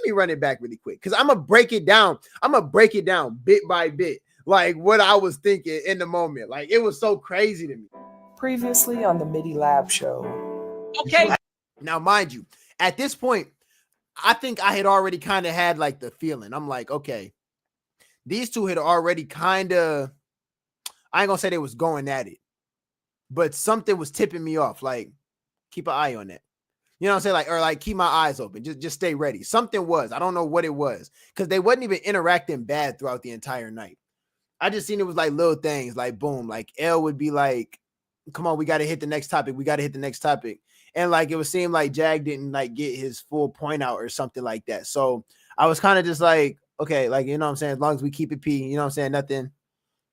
me run it back really quick, because I'm gonna break it down. I'm gonna break it down bit by bit, like what I was thinking in the moment. Like, it was so crazy to me. Previously on the MIDI Lab show. Okay. Now, mind you, at this point, I think I had already kind of had like the feeling. I'm like, okay, these two had already kind of, I ain't gonna say they was going at it, but something was tipping me off. Like, keep an eye on that. You know what I'm saying? Like, or like, keep my eyes open. Just stay ready. Something was. I don't know what it was, because they wasn't even interacting bad throughout the entire night. I just seen it was like little things, like boom, like L would be like, come on, we got to hit the next topic. We got to hit the next topic. And like, it would seem like Jag didn't like get his full point out or something like that. So I was kind of just like, okay, like, you know what I'm saying? As long as we keep it P, you know what I'm saying? Nothing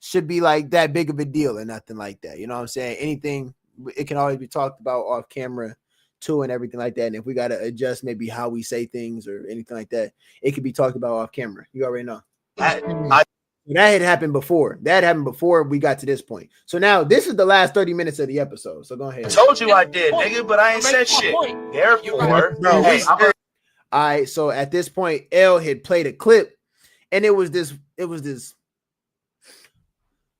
should be like that big of a deal or nothing like that. You know what I'm saying? Anything, it can always be talked about off camera too and everything like that. And if we got to adjust maybe how we say things or anything like that, it could be talked about off camera. You already know. That had happened before. That happened before we got to this point. So now this is the last 30 minutes of the episode. So go ahead. I told you I did, nigga, but I ain't said shit. Therefore, hey, all right. So at this point, L had played a clip, and it was this.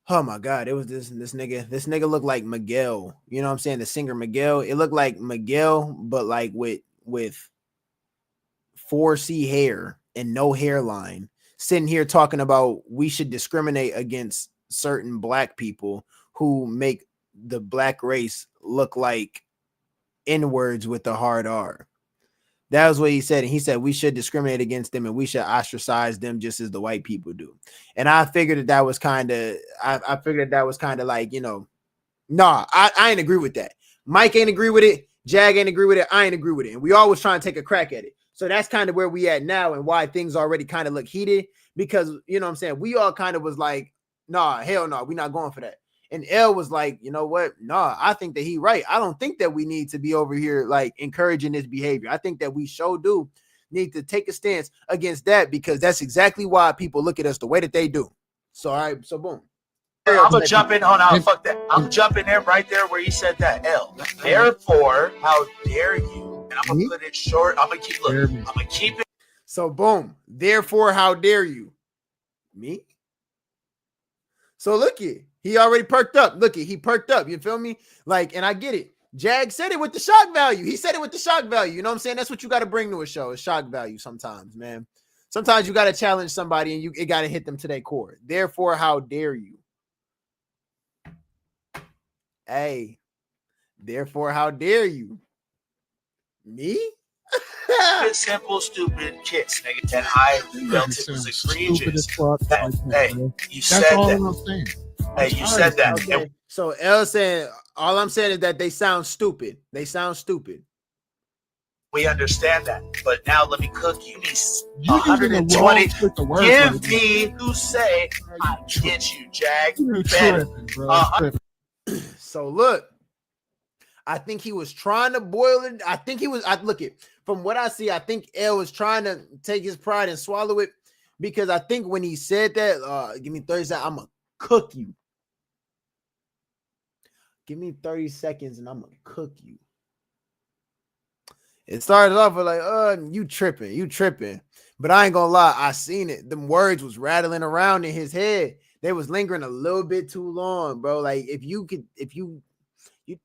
Oh my God, it was this nigga. This nigga looked like Miguel. You know what I'm saying? The singer Miguel. It looked like Miguel, but like with 4C hair and no hairline, sitting here talking about we should discriminate against certain black people who make the black race look like N-words with the hard R. That was what he said. And he said we should discriminate against them and we should ostracize them just as the white people do. And I figured that was kind of, I figured that was kind of like, you know, nah, I ain't agree with that. Mike ain't agree with it. Jag ain't agree with it. I ain't agree with it. And we always trying to take a crack at it. So that's kind of where we at now and why things already kind of look heated, because, you know what I'm saying? We all kind of was like, nah, hell no, we're not going for that. And L was like, you know what? Nah, I think that he right. I don't think that we need to be over here like encouraging this behavior. I think that we sure do need to take a stance against that, because that's exactly why people look at us the way that they do. So, all right, so boom. I'm gonna jump in. Hold on, fuck that. I'm jumping in right there where he said that. L. Therefore, how dare you? And I'm gonna put it short. I'm gonna keep it. So boom. Therefore, how dare you? Me? So look it. He already perked up. Look, he perked up. You feel me? Like, and I get it. Jag said it with the shock value. He said it with the shock value. You know what I'm saying? That's what you got to bring to a show, is shock value sometimes, man. Sometimes you got to challenge somebody and it got to hit them to their core. Therefore, how dare you? Hey, therefore, how dare you? Me? Simple, stupid kids, nigga. And I felt it was egregious. Hey, you said that. Hey, you said that. Okay. So L saying, all I'm saying is that they sound stupid. They sound stupid. We understand that, but now let me cook you these 120. Give me who say I get you, Jag. So look, I think he was trying to boil it. I think he was. I look it from what I see. I think L was trying to take his pride and swallow it, because I think when he said that, give me 30 seconds, I'm gonna cook you. Give me 30 seconds and I'm gonna cook you. It started off with like, you tripping. But I ain't gonna lie, I seen it. Them words was rattling around in his head. They was lingering a little bit too long, bro. Like if you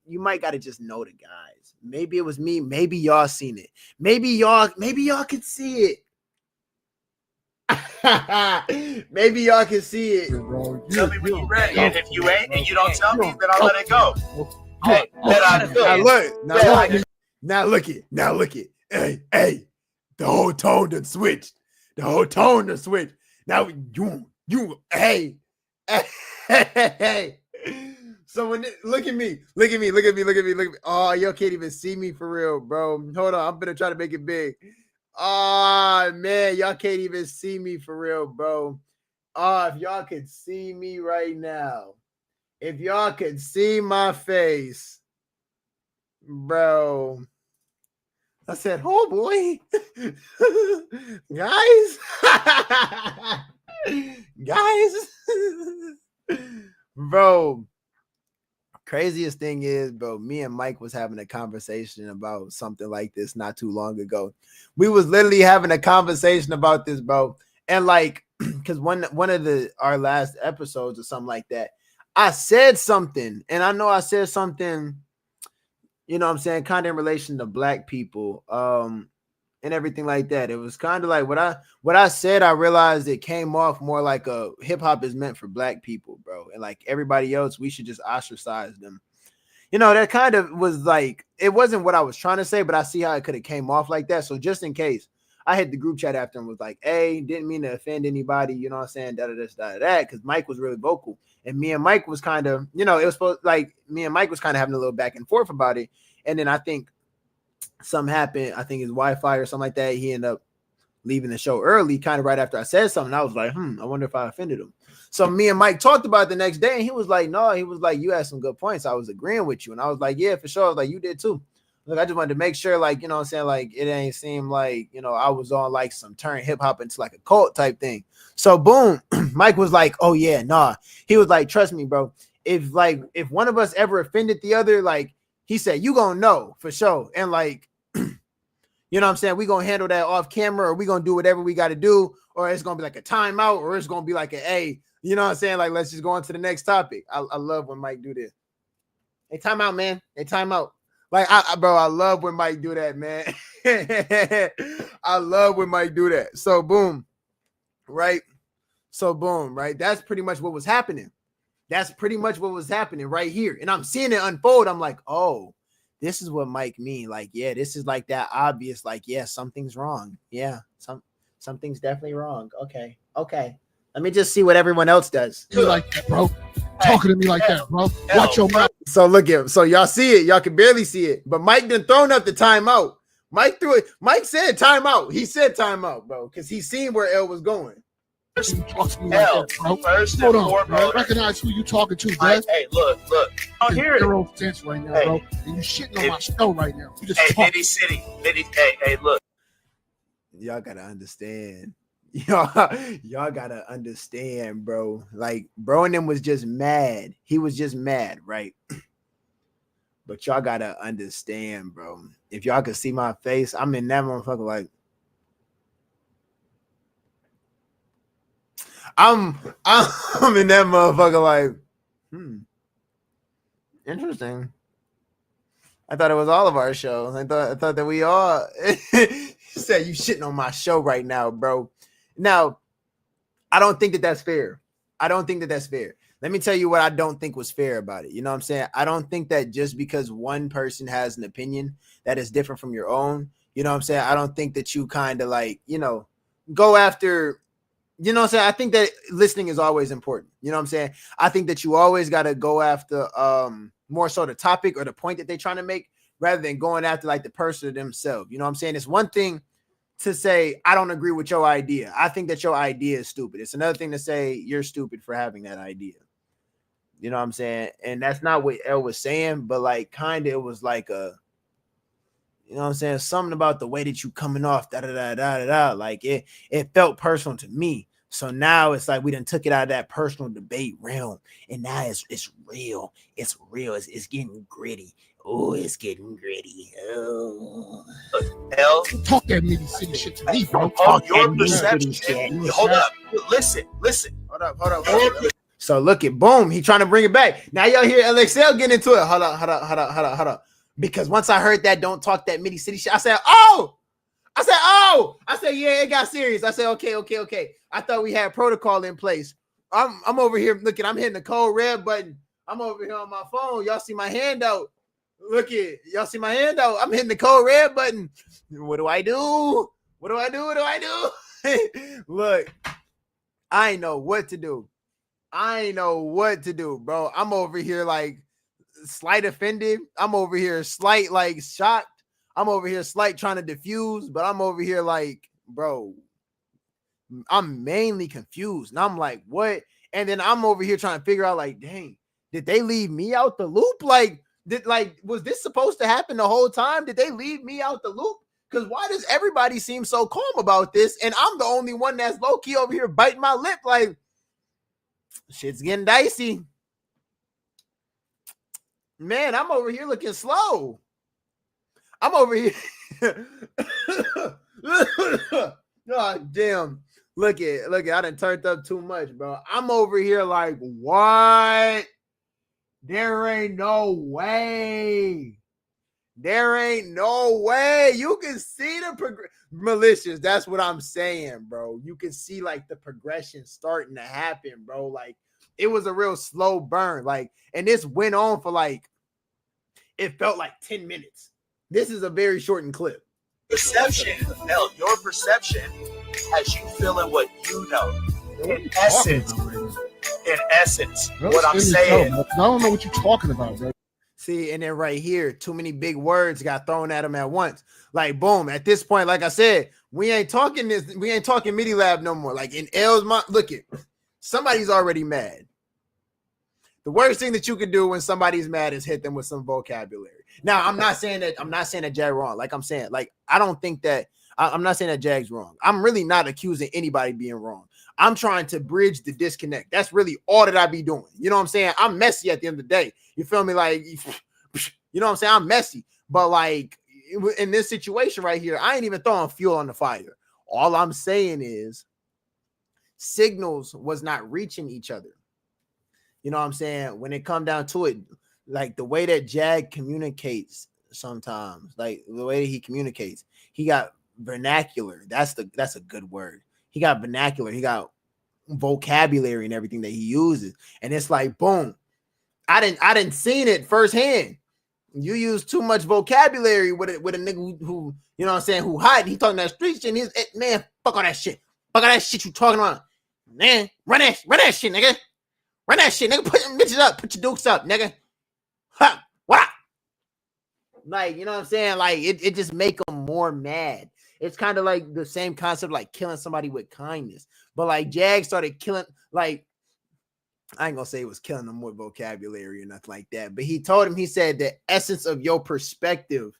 might gotta just know the guys. Maybe it was me. Maybe y'all seen it. Maybe y'all could see it. Maybe y'all can see it. Tell me when you're ready. And if you ain't and you don't tell me, then I'll let it go. Hey, now look it. Hey, the whole tone done switched. Now you hey. So when look at me. Oh, y'all can't even see me for real, bro. Hold on, I'm gonna try to make it big. Oh man, y'all can't even see me for real, bro. Oh, if y'all could see me right now, if y'all could see my face, bro. I said, oh boy, guys, bro. Craziest thing is, bro, me and Mike was having a conversation about something like this not too long ago. We was literally having a conversation about this, bro. And like, because one of our last episodes or something like that, I said something, and I know I said something, you know what I'm saying, kind of in relation to black people, and everything like that. It was kind of like what I said, I realized it came off more like a hip hop is meant for black people, bro. And like everybody else, we should just ostracize them. You know, that kind of was like, it wasn't what I was trying to say, but I see how it could have came off like that. So just in case, I hit the group chat after and was like, hey, didn't mean to offend anybody, you know what I'm saying, that, because Mike was really vocal. And me and Mike was kind of, you know, it was supposed like me and Mike was kind of having a little back and forth about it. And then I think something happened. I think his Wi-Fi or something like that. He ended up leaving the show early, kind of right after I said something. I was like, I wonder if I offended him. So me and Mike talked about it the next day, and he was like, no, he was like, you had some good points. I was agreeing with you. And I was like, yeah, for sure. I was like, you did too. Look, I just wanted to make sure, like, you know what I'm saying, like, it ain't seem like, you know, I was on like some turn hip hop into like a cult type thing. So boom, Mike was like, oh yeah, nah. He was like, trust me, bro. If one of us ever offended the other, like, he said, you gonna know for sure. And like, you know what I'm saying, we gonna handle that off camera, or we gonna do whatever we got to do, or it's gonna be like a timeout, or it's gonna be like a you know what I'm saying, like, let's just go on to the next topic. I love when Mike do this. Hey, timeout, man. Hey, timeout. Like, bro, I love when Mike do that, man. I love when Mike do that. So boom, right? That's pretty much what was happening. Right here. And I'm seeing it unfold. I'm like, oh, this is what Mike mean. Like, yeah, this is like that obvious, like, yeah, something's wrong. Yeah, something's definitely wrong. Okay. Let me just see what everyone else does. You like that, bro? Talking to me like that, bro. Watch your mouth. So look at him. So y'all see it. Y'all can barely see it. But Mike done thrown up the timeout. Mike threw it. Mike said timeout. He said timeout, bro, because he seen where L was going. You talk to me like that, bro. Hold on, bro. Recognize who you talking to, bro. Hey, look. I hear it. Zero sense right now, bro. And you shitting on my show right now. You just Nitty City. Hey, look. Y'all gotta understand. Y'all gotta understand, bro. Like, bro and them was just mad. He was just mad, right? But y'all gotta understand, bro. If y'all could see my face, I'm in that motherfucker like, I'm in that motherfucker like, Interesting. I thought it was all of our shows. I thought that we all said you shitting on my show right now, bro. Now, I don't think that that's fair. I don't think that that's fair. Let me tell you what I don't think was fair about it. You know what I'm saying? I don't think that just because one person has an opinion that is different from your own, you know what I'm saying? I don't think that you kind of like, you know, go after, you know what I'm saying? I think that listening is always important. You know what I'm saying? I think that you always got to go after more so the topic or the point that they're trying to make rather than going after like the person themselves. You know what I'm saying? It's one thing to say, I don't agree with your idea. I think that your idea is stupid. It's another thing to say you're stupid for having that idea. You know what I'm saying? And that's not what L was saying, but like kind of it was like a, you know what I'm saying? Something about the way that you coming off, like it felt personal to me. So now it's like we done took it out of that personal debate realm, and now it's real. It's real. It's getting gritty. Oh, it's getting gritty. Oh, L, talk that Midi City shit to me, bro. Talk your perception. Hold up. Listen. Hold up. So look at boom. He trying to bring it back. Now y'all hear LXL getting into it. Hold up. Because once I heard that don't talk that Midi City shit, I said, yeah, it got serious. I said, okay. I thought we had protocol in place. I'm over here looking. I'm hitting the code red button. I'm over here on my phone. Y'all see my hand out. Y'all see my hand out. I'm hitting the code red button. What do I do? Look, I ain't know what to do. Bro. I'm over here like slight offended. I'm over here slight like shocked. I'm over here slight trying to diffuse, but I'm over here like, bro, I'm mainly confused. And I'm like, what? And then I'm over here trying to figure out like, dang, did they leave me out the loop? Was this supposed to happen the whole time? Did they leave me out the loop? Because why does everybody seem so calm about this? And I'm the only one that's low-key over here biting my lip like, shit's getting dicey. Man, I'm over here looking slow. I'm over here. Oh, damn. Look at. I done turned up too much, bro. I'm over here like, what? There ain't no way. You can see the malicious. That's what I'm saying, bro. You can see like the progression starting to happen, bro. Like it was a real slow burn. Like, and this went on for like, it felt like 10 minutes. This is a very shortened clip. Perception, L, your perception has you feeling what you know. In essence, what I'm saying. I don't know what you're talking about, bro. See, and then right here, too many big words got thrown at him at once. Like, boom, at this point, like I said, we ain't talking Midi Lab no more. Like in L's mind, look it, somebody's already mad. The worst thing that you can do when somebody's mad is hit them with some vocabulary. Now, I'm not saying that Jag wrong. Like I'm saying, like, I don't think that I'm not saying that Jag's wrong. I'm really not accusing anybody being wrong. I'm trying to bridge the disconnect. That's really all that I be doing. You know what I'm saying? I'm messy at the end of the day. You feel me? Like, you know what I'm saying? I'm messy. But like in this situation right here, I ain't even throwing fuel on the fire. All I'm saying is signals was not reaching each other. You know what I'm saying? When it come down to it, like the way that Jag communicates sometimes, like the way that he communicates, he got vernacular. That's a good word. He got vernacular. He got vocabulary and everything that he uses. And it's like, boom. I didn't seen it firsthand. You use too much vocabulary with a nigga who you know what I'm saying, who hide. He talking that street shit. And he's, man, fuck all that shit. Fuck all that shit you talking about. Man, run that shit, nigga. Run that shit, nigga. Put them bitches up. Put your dukes up, nigga. Ha! What? Like, you know what I'm saying? Like, it just make them more mad. It's kind of like the same concept, like killing somebody with kindness. But like Jag started killing, like, I ain't gonna say it was killing them with vocabulary or nothing like that. But he told him, he said the essence of your perspective.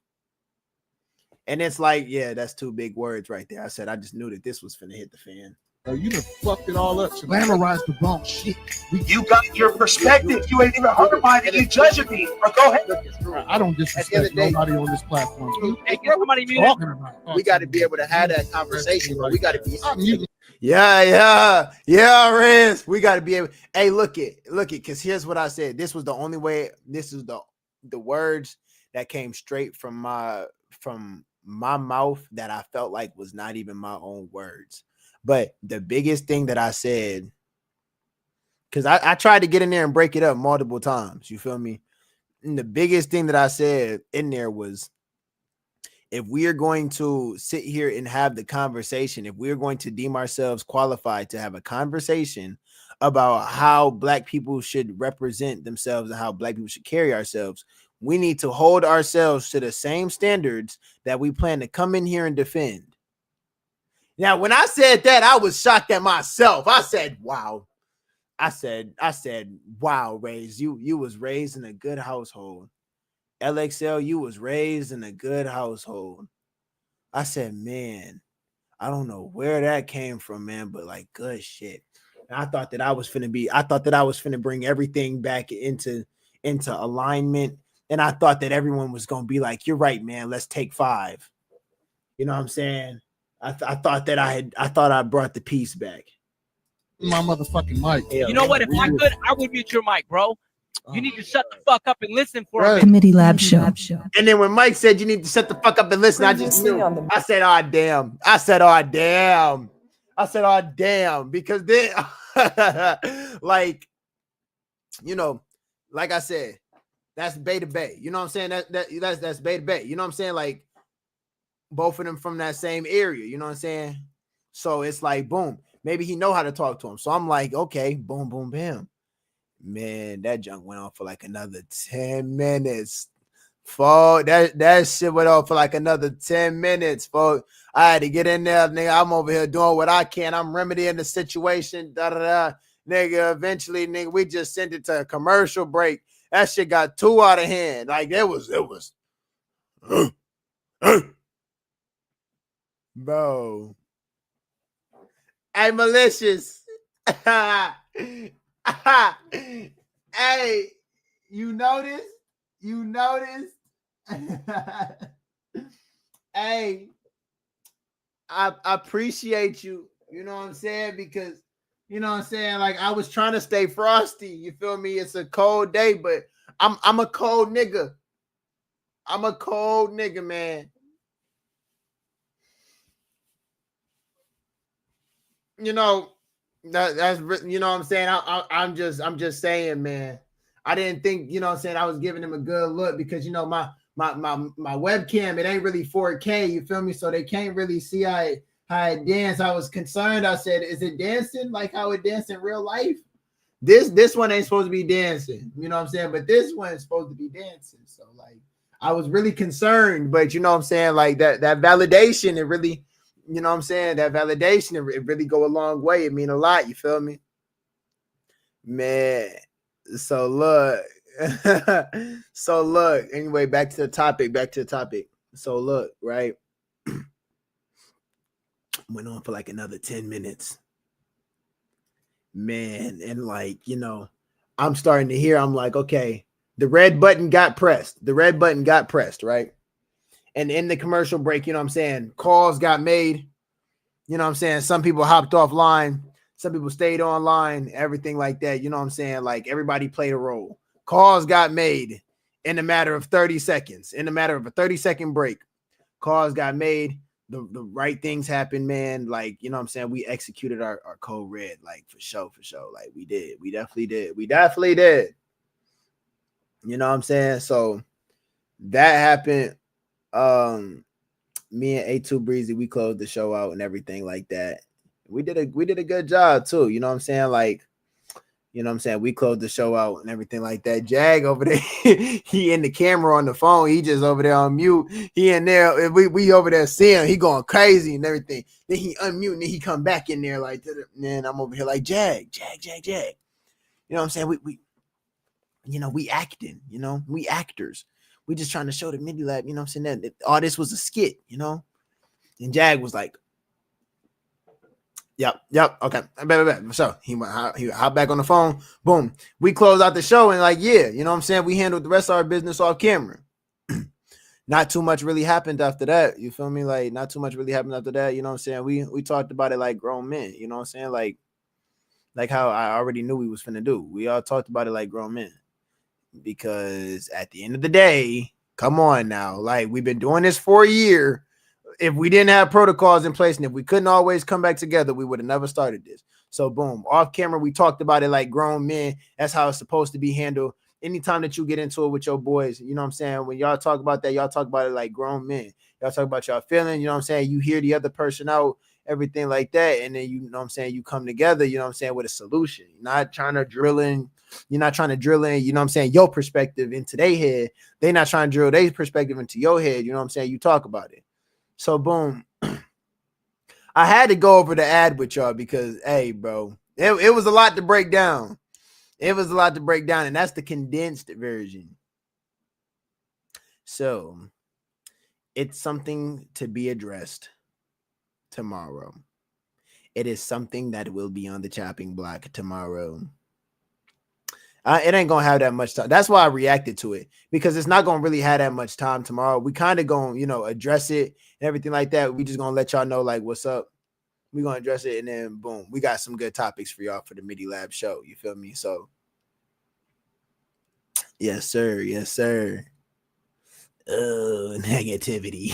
And it's like, yeah, that's two big words right there. I said, I just knew that this was finna hit the fan. You done fucked it all up. Glamorized the wrong shit. You got your perspective. You ain't even heard mine, and you judging me. Or go ahead. I don't disrespect nobody on this platform. We got to be able to have that conversation. We got to be. Yeah, Riz. We got to be able. Hey, look it, because here's what I said. This was the only way. This is the words that came straight from my mouth that I felt like was not even my own words. But the biggest thing that I said, because I tried to get in there and break it up multiple times. You feel me? And the biggest thing that I said in there was, if we are going to sit here and have the conversation, if we're going to deem ourselves qualified to have a conversation about how Black people should represent themselves and how Black people should carry ourselves, we need to hold ourselves to the same standards that we plan to come in here and defend. Now, when I said that, I was shocked at myself. I said, wow. I said, wow, Raise, you was raised in a good household. LXL, you was raised in a good household. I said, man, I don't know where that came from, man, but like good shit. And I thought that I was finna bring everything back into alignment. And I thought that everyone was gonna be like, you're right, man, let's take 5. You know what I'm saying? I thought I brought the peace back. My motherfucking mic. You know what? If I could, I would mute your mic, bro. You need to shut the fuck up and listen for a minute. Committee Lab Show. And then when Mike said you need to shut the fuck up and listen, I just knew. I said, oh, damn. I said, oh, damn. Because then, like, you know, like I said, that's Bay to Bay. You know what I'm saying? That's Bay to Bay. You know what I'm saying? Like, both of them from that same area. You know what I'm saying? So it's like, boom. Maybe he know how to talk to him. So I'm like, okay, boom, boom, bam. Man, that junk went on for like another 10 minutes. That shit went on for like another 10 minutes, folks. I had to get in there, nigga. I'm over here doing what I can. I'm remedying the situation. Nigga, eventually, nigga, we just sent it to a commercial break. That shit got too out of hand. Like it was bro. Hey, malicious. Hey, you notice? Hey, I appreciate you. You know what I'm saying? Because, you know what I'm saying? Like, I was trying to stay frosty. You feel me? It's a cold day, but I'm a cold nigga. I'm a cold nigga, man. You know, that's, you know what I'm saying? I'm just saying, man. I didn't think, you know what I'm saying, I was giving him a good look because, you know, my webcam, it ain't really 4K, you feel me? So they can't really see how it dance. I was concerned. I said, is it dancing like how it danced in real life? This one ain't supposed to be dancing, you know what I'm saying? But this one is supposed to be dancing. So like, I was really concerned, but you know what I'm saying? Like that validation, it really, you know what I'm saying? That validation, it really go a long way. It mean a lot. You feel me? Man. So look. Anyway, back to the topic. So look, right? Went on for like another 10 minutes. Man, and like, you know, I'm starting to hear, I'm like, okay, the red button got pressed, right? And in the commercial break, you know what I'm saying, calls got made, you know what I'm saying, some people hopped offline, some people stayed online, everything like that, you know what I'm saying, like everybody played a role. Calls got made in a matter of 30 seconds, in a matter of a 30-second break. Calls got made, the right things happened, man. Like, you know what I'm saying, we executed our code red, like for sure. Like we definitely did. You know what I'm saying? So that happened. Me and A2 Breezy, we closed the show out and everything like that. We did a good job too. You know what I'm saying? Like, you know what I'm saying? We closed the show out and everything like that. Jag over there, he in the camera on the phone. He just over there on mute. He in there. We over there seeing him. He going crazy and everything. Then he unmute and then he come back in there like, man, I'm over here like Jag. You know what I'm saying? We you know, we acting, you know, we actors. We just trying to show the Midi Lab, you know what I'm saying, that all this was a skit, you know? And Jag was like, Yep. Okay. So he hopped back on the phone. Boom. We closed out the show and like, yeah, you know what I'm saying? We handled the rest of our business off camera. not too much really happened after that. You feel me? Like, not too much really happened after that. You know what I'm saying? We talked about it like grown men. You know what I'm saying? Like how I already knew we was finna do. We all talked about it like grown men. Because at the end of the day, come on now. Like, we've been doing this for a year. If we didn't have protocols in place and if we couldn't always come back together, we would have never started this. So boom, off camera, we talked about it like grown men. That's how it's supposed to be handled. Anytime that you get into it with your boys, you know what I'm saying? When y'all talk about that, y'all talk about it like grown men. Y'all talk about y'all feeling, you know what I'm saying? You hear the other person out, everything like that. And then, you know what I'm saying, you come together, you know what I'm saying, with a solution. You're not trying to drill in, you know what I'm saying, your perspective into their head. They're not trying to drill their perspective into your head, you know what I'm saying? You talk about it. So boom, I had to go over the ad with y'all because, hey, bro, it was a lot to break down. It was a lot to break down, and that's the condensed version. So it's something to be addressed tomorrow. It is something that will be on the chopping block tomorrow. It ain't gonna have that much time. That's why I reacted to it, because it's not gonna really have that much time tomorrow. We kind of gonna, you know, address it and everything like that. We just gonna let y'all know like what's up. We gonna address it, and then boom, we got some good topics for y'all for the MIDI Lab show. You feel me? So yes, sir. Yes, sir. Oh, negativity.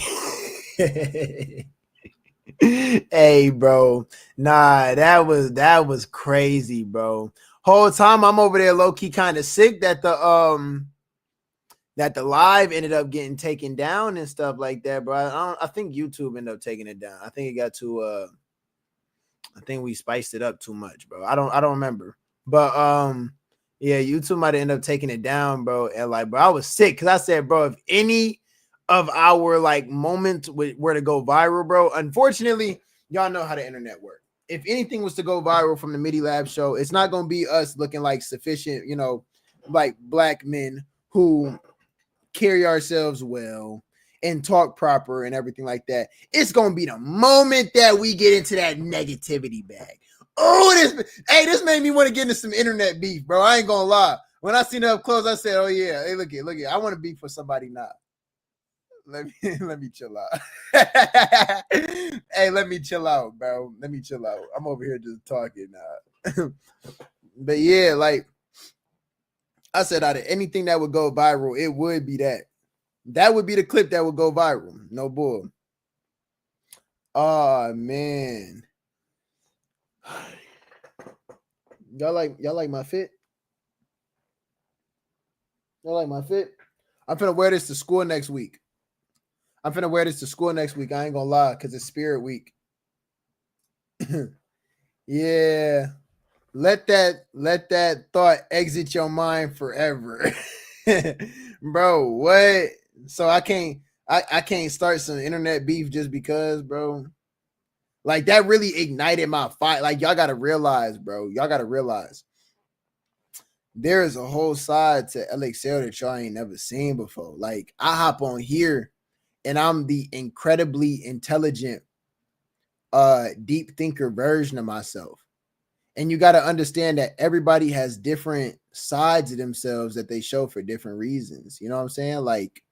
Hey, bro. Nah, that was crazy, bro. Whole time I'm over there low-key kind of sick that the live ended up getting taken down and stuff like that, bro. I think YouTube ended up taking it down. I think it got too I think we spiced it up too much, bro. I don't remember. But yeah, YouTube might have ended up taking it down, bro. And like, bro, I was sick because I said, bro, if any of our like moments were to go viral, bro, unfortunately, y'all know how the internet works. If anything was to go viral from the MIDI Lab show, it's not going to be us looking like sufficient, you know, like black men who carry ourselves well and talk proper and everything like that. It's going to be the moment that we get into that negativity bag. Oh, this made me want to get into some internet beef, bro. I ain't going to lie. When I seen it up close, I said, oh yeah, hey, look it. I want to beef for somebody now. Let me chill out. Hey, let me chill out, bro. Let me chill out. I'm over here just talking now. But yeah, like I said, out of anything that would go viral, it would be that. That would be the clip that would go viral. No bull. Oh man. Y'all like my fit? Y'all like my fit? I'm finna wear this to school next week. I ain't gonna lie, because it's Spirit Week. Yeah. Let that thought exit your mind forever. Bro, what? So I can't start some internet beef just because, bro. Like, that really ignited my fight. Like, y'all gotta realize, bro. There is a whole side to LXL that y'all ain't never seen before. Like, I hop on here and I'm the incredibly intelligent, deep thinker version of myself. And you got to understand that everybody has different sides of themselves that they show for different reasons. You know what I'm saying? Like,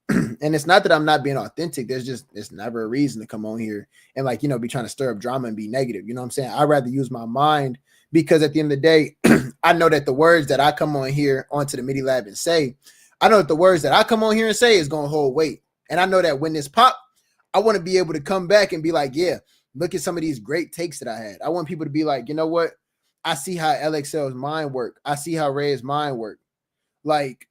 and it's not that I'm not being authentic. It's never a reason to come on here and like, you know, be trying to stir up drama and be negative. You know what I'm saying? I'd rather use my mind, because at the end of the day, I know that the words that I come on here onto the MIDI Lab and say, I know that the words that I come on here and say is going to hold weight. And I know that when this pop, I want to be able to come back and be like, yeah, look at some of these great takes that I had. I want people to be like, you know what? I see how LXL's mind work. I see how Ray's mind work. Like,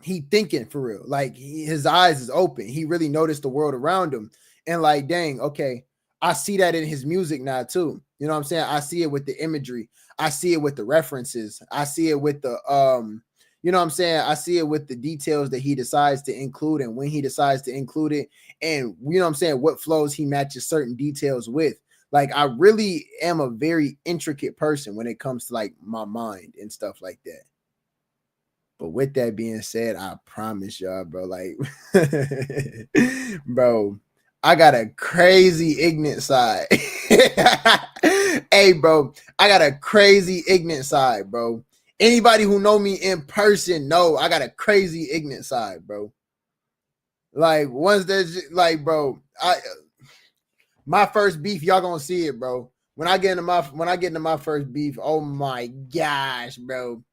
he thinking for real. Like, his eyes is open. He really noticed the world around him. And like, dang, okay, I see that in his music now too. You know what I'm saying? I see it with the imagery. I see it with the references. I see it with the, you know what I'm saying? I see it with the details that he decides to include and when he decides to include it. And you know what I'm saying? What flows he matches certain details with. Like, I really am a very intricate person when it comes to like my mind and stuff like that. But with that being said, I promise y'all, bro, like, bro, I got a crazy ignorant side. Hey, bro, I got a crazy ignorant side, bro. Anybody who know me in person know I got a crazy ignorant side, bro. Like once there's like, bro, my first beef, y'all gonna see it, bro. When I get into my first beef, oh my gosh, bro.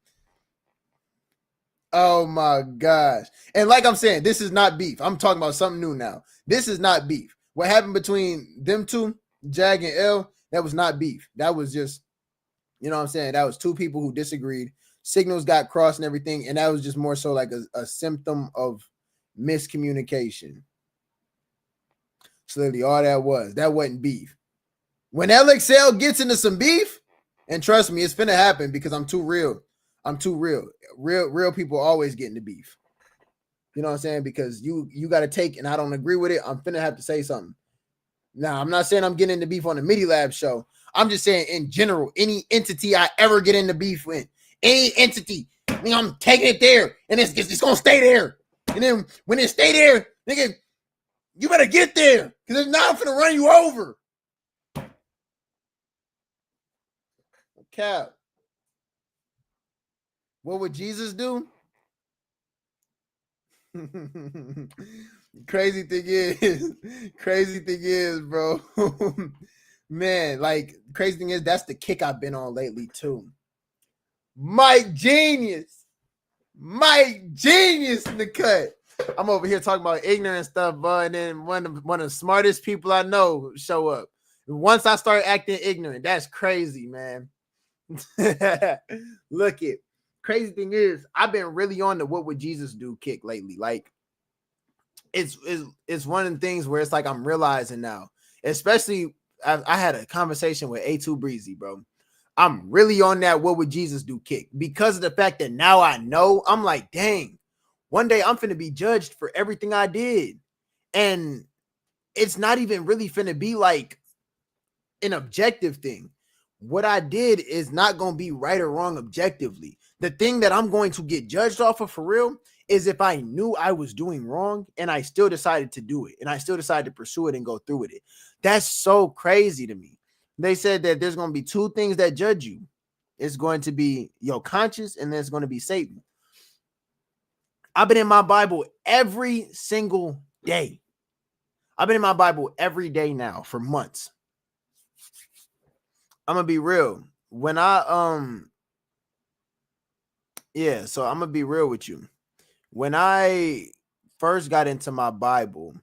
Oh my gosh. And like I'm saying, this is not beef. I'm talking about something new now. This is not beef. What happened between them two, Jag and L, that was not beef. That was just, you know what I'm saying? That was two people who disagreed. Signals got crossed and everything. And that was just more so like a symptom of miscommunication. So literally all that was. That wasn't beef. When LXL gets into some beef, and trust me, it's finna happen because I'm too real. I'm too real. Real people always get into beef. You know what I'm saying? Because you got to take, and I don't agree with it, I'm finna have to say something. Now, I'm not saying I'm getting into beef on the Midi Lab show. I'm just saying in general, any entity I ever get into beef with, any entity, I mean, I'm taking it there, and it's going to stay there. And then when it stay there, nigga, you better get there, because if not, I'm finna run you over. Cap. What would Jesus do? Crazy thing is, bro. Man, like crazy thing is that's the kick I've been on lately too. Mike Genius in the cut. I'm over here talking about ignorant stuff, and then one of the smartest people I know show up. Once I start acting ignorant, that's crazy, man. Look it. Crazy thing is, I've been really on the what would Jesus do kick lately. Like, it's one of the things where it's like I'm realizing now, especially I had a conversation with A2 Breezy, bro. I'm really on that what would Jesus do kick because of the fact that now I know. I'm like, dang, one day I'm finna be judged for everything I did. And it's not even really finna be like an objective thing. What I did is not going to be right or wrong objectively. The thing that I'm going to get judged off of for real is if I knew I was doing wrong and I still decided to do it and I still decided to pursue it and go through with it. That's so crazy to me. They said that there's going to be two things that judge you. It's going to be your conscience and there's going to be Satan. I've been in my Bible every single day. I've been in my Bible every day now for months. I'm gonna be real. When I so I'm gonna be real with you. When I first got into my Bible,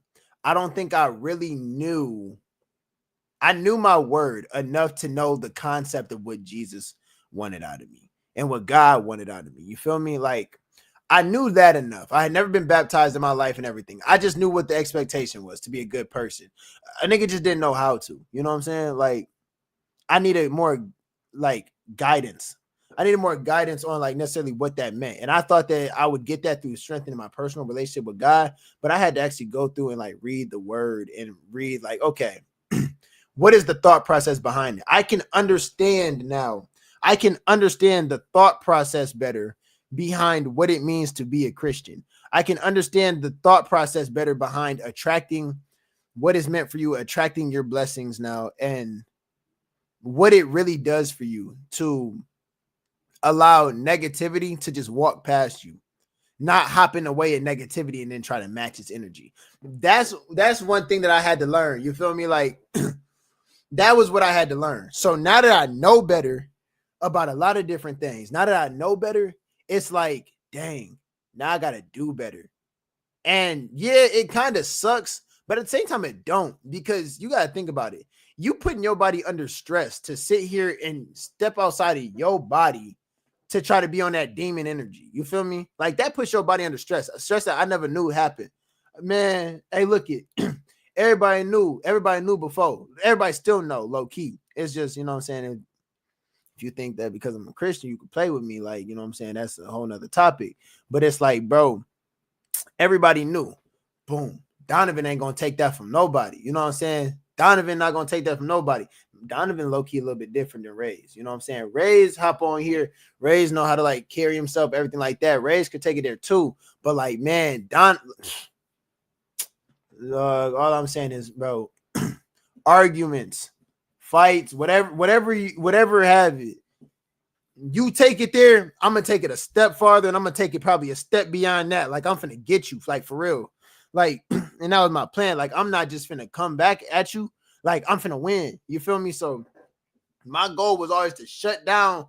I don't think I really knew. I knew my word enough to know the concept of what Jesus wanted out of me and what God wanted out of me. You feel me? Like I knew that enough. I had never been baptized in my life and everything. I just knew what the expectation was to be a good person. A nigga just didn't know how to. You know what I'm saying? Like I needed more like guidance. I needed more guidance on like necessarily what that meant. And I thought that I would get that through strengthening my personal relationship with God. But I had to actually go through and like read the word and read like, okay, what is the thought process behind it? I can understand now. I can understand the thought process better behind what it means to be a Christian. I can understand the thought process better behind attracting what is meant for you, attracting your blessings now, and what it really does for you to allow negativity to just walk past you, not hopping away at negativity and then try to match its energy. That's one thing that I had to learn. You feel me? Like that was what I had to learn. So now that I know better about a lot of different things, now that I know better, it's like, dang, now I got to do better. And yeah, it kind of sucks, but at the same time, it don't, because you got to think about it. You putting your body under stress to sit here and step outside of your body to try to be on that demon energy. You feel me? Like that puts your body under stress, a stress that I never knew happened. Man, hey, look it. Everybody knew before. Everybody still know low key. It's just, you know what I'm saying? If you think that because I'm a Christian, you can play with me, like, you know what I'm saying? That's a whole nother topic. But it's like, bro, everybody knew. Boom. Donovan ain't going to take that from nobody. You know what I'm saying? Donovan not going to take that from nobody. Donovan low-key a little bit different than Ray's. You know what I'm saying? Ray's hop on here. Ray's know how to like carry himself, everything like that. Ray's could take it there too. But like, man, all I'm saying is, bro, arguments, fights, whatever have it. You take it there, I'm going to take it a step farther, and I'm going to take it probably a step beyond that. Like, I'm finna get you, like, for real. Like, and that was my plan. Like, I'm not just finna come back at you. Like, I'm finna win. You feel me? So my goal was always to shut down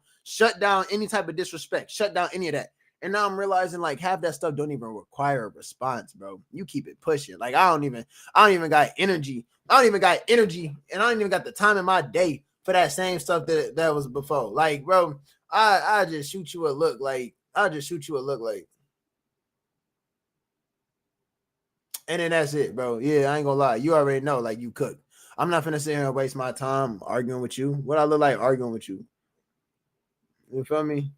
any type of disrespect, shut down any of that. And now I'm realizing like half that stuff don't even require a response, bro. You keep it pushing. Like I don't even got energy. I don't even got energy, and I don't even got the time in my day for that same stuff that was before. Like, bro, I just shoot you a look like, and then that's it, bro. Yeah, I ain't gonna lie. You already know, like you cook. I'm not finna sit here and waste my time arguing with you. What I look like arguing with you? You feel me?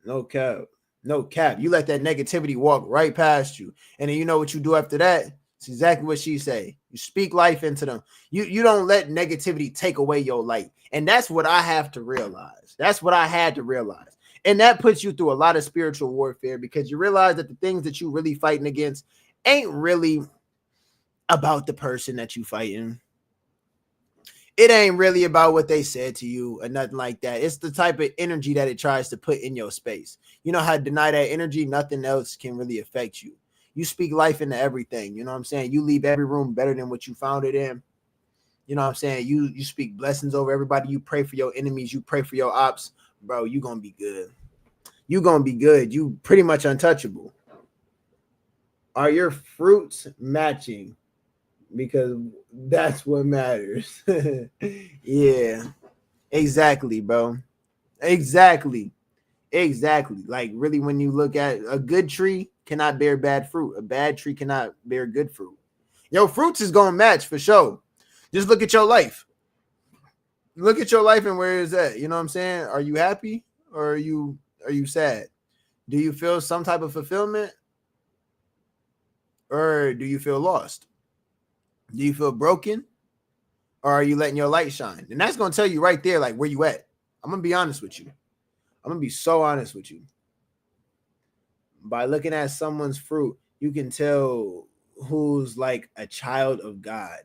No cap. No cap. You let that negativity walk right past you. And then you know what you do after that? It's exactly what she say. You speak life into them. You don't let negativity take away your light. And that's what I have to realize. That's what I had to realize. And that puts you through a lot of spiritual warfare because you realize that the things that you really fighting against ain't really about the person that you fighting. It ain't really about what they said to you or nothing like that. It's the type of energy that it tries to put in your space. You know how to deny that energy? Nothing else can really affect you. You speak life into everything. You know what I'm saying? You leave every room better than what you found it in. You know what I'm saying? You speak blessings over everybody. You pray for your enemies. You pray for your ops. Bro, you going to be good. You going to be good. You pretty much untouchable. Are your fruits matching? Because that's what matters. Yeah, exactly, bro. Exactly. Like really, when you look at a good tree cannot bear bad fruit. A bad tree cannot bear good fruit. Your fruits is gonna match for sure. Just look at your life. Look at your life and where is that? You know what I'm saying? Are you happy or are you sad? Do you feel some type of fulfillment or do you feel lost? Do you feel broken or are you letting your light shine? And that's going to tell you right there, like, where you at. I'm going to be honest with you. I'm going to be so honest with you. By looking at someone's fruit, you can tell who's like a child of God.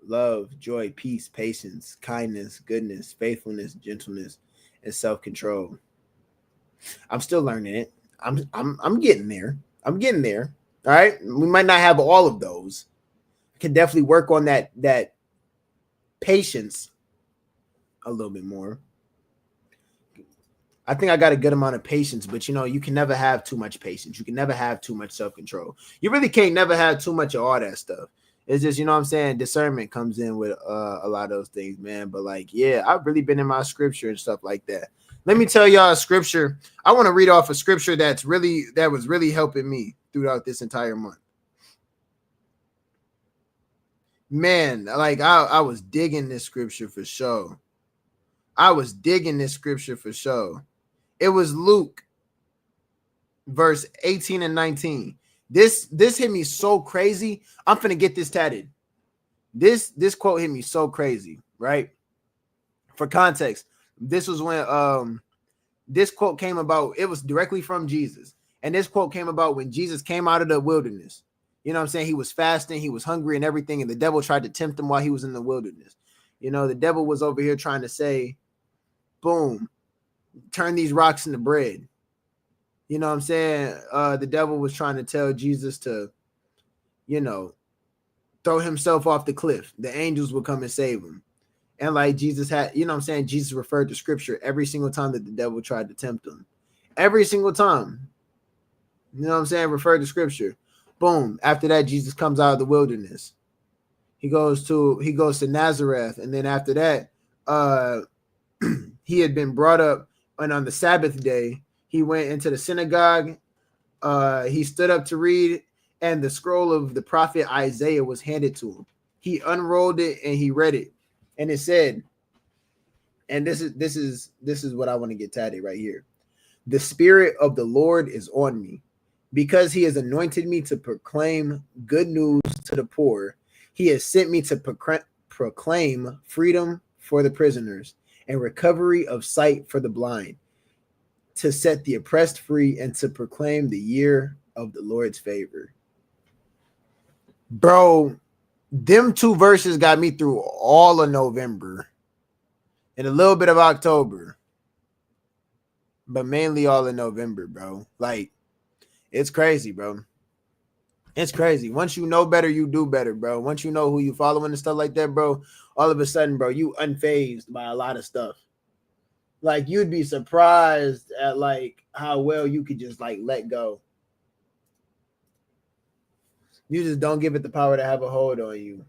Love, joy, peace, patience, kindness, goodness, faithfulness, gentleness, and self-control. I'm still learning it. I'm getting there. I'm getting there. All right. We might not have all of those. Can definitely work on that patience a little bit more. I think I got a good amount of patience, but you can never have too much patience. You can never have too much self-control. You really can't never have too much of all that stuff. It's just, what I'm saying, discernment comes in with a lot of those things, man. But like, yeah, I've really been in my scripture and stuff like that. Let me tell y'all a scripture. I want to read off a scripture that was really helping me throughout this entire month. Man, like I was digging this scripture for sure. It was Luke, verse 18 and 19. This hit me so crazy. I'm finna get this tatted. This quote hit me so crazy, right? For context, this was when this quote came about. It was directly from Jesus. And this quote came about when Jesus came out of the wilderness. You know what I'm saying? He was fasting, he was hungry and everything, and the devil tried to tempt him while he was in the wilderness. The devil was over here trying to say, boom, turn these rocks into bread. You know what I'm saying? The devil was trying to tell Jesus to, throw himself off the cliff. The angels would come and save him. And like Jesus had, Jesus referred to scripture every single time that the devil tried to tempt him. Every single time. You know what I'm saying? Referred to scripture. Boom. After that, Jesus comes out of the wilderness. He goes to Nazareth. And then after that, he had been brought up, and on the Sabbath day, he went into the synagogue. He stood up to read, and the scroll of the prophet Isaiah was handed to him. He unrolled it and he read it, and it said, and this is what I want to get tatted right here. The Spirit of the Lord is on me, because he has anointed me to proclaim good news to the poor. He has sent me to proclaim freedom for the prisoners and recovery of sight for the blind, to set the oppressed free, and to proclaim the year of the Lord's favor. Bro, them two verses got me through all of November and a little bit of October. but mainly all in November, bro. Like, it's crazy, bro. It's crazy. Once you know better, you do better, bro. Once you know who you following and stuff like that, bro, all of a sudden, bro, you unfazed by a lot of stuff. Like, you'd be surprised at, like, how well you could just, like, let go. You just don't give it the power to have a hold on you.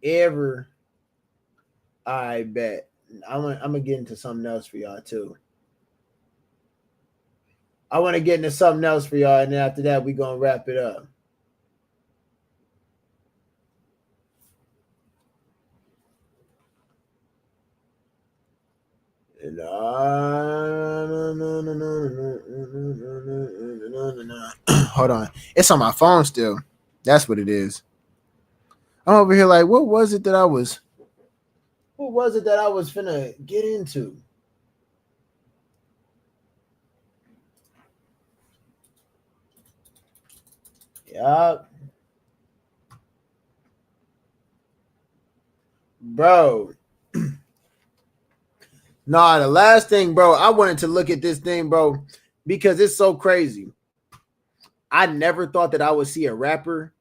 Ever, I bet. I'm gonna get into something else for y'all, too. I want to get into something else for y'all, and then after that, we're going to wrap it up. Hold on. It's on my phone still. That's what it is. I'm over here like, what was it that I was finna get into? Yup. Bro. Nah, the last thing, bro, I wanted to look at this thing, bro, because it's so crazy. I never thought that I would see a rapper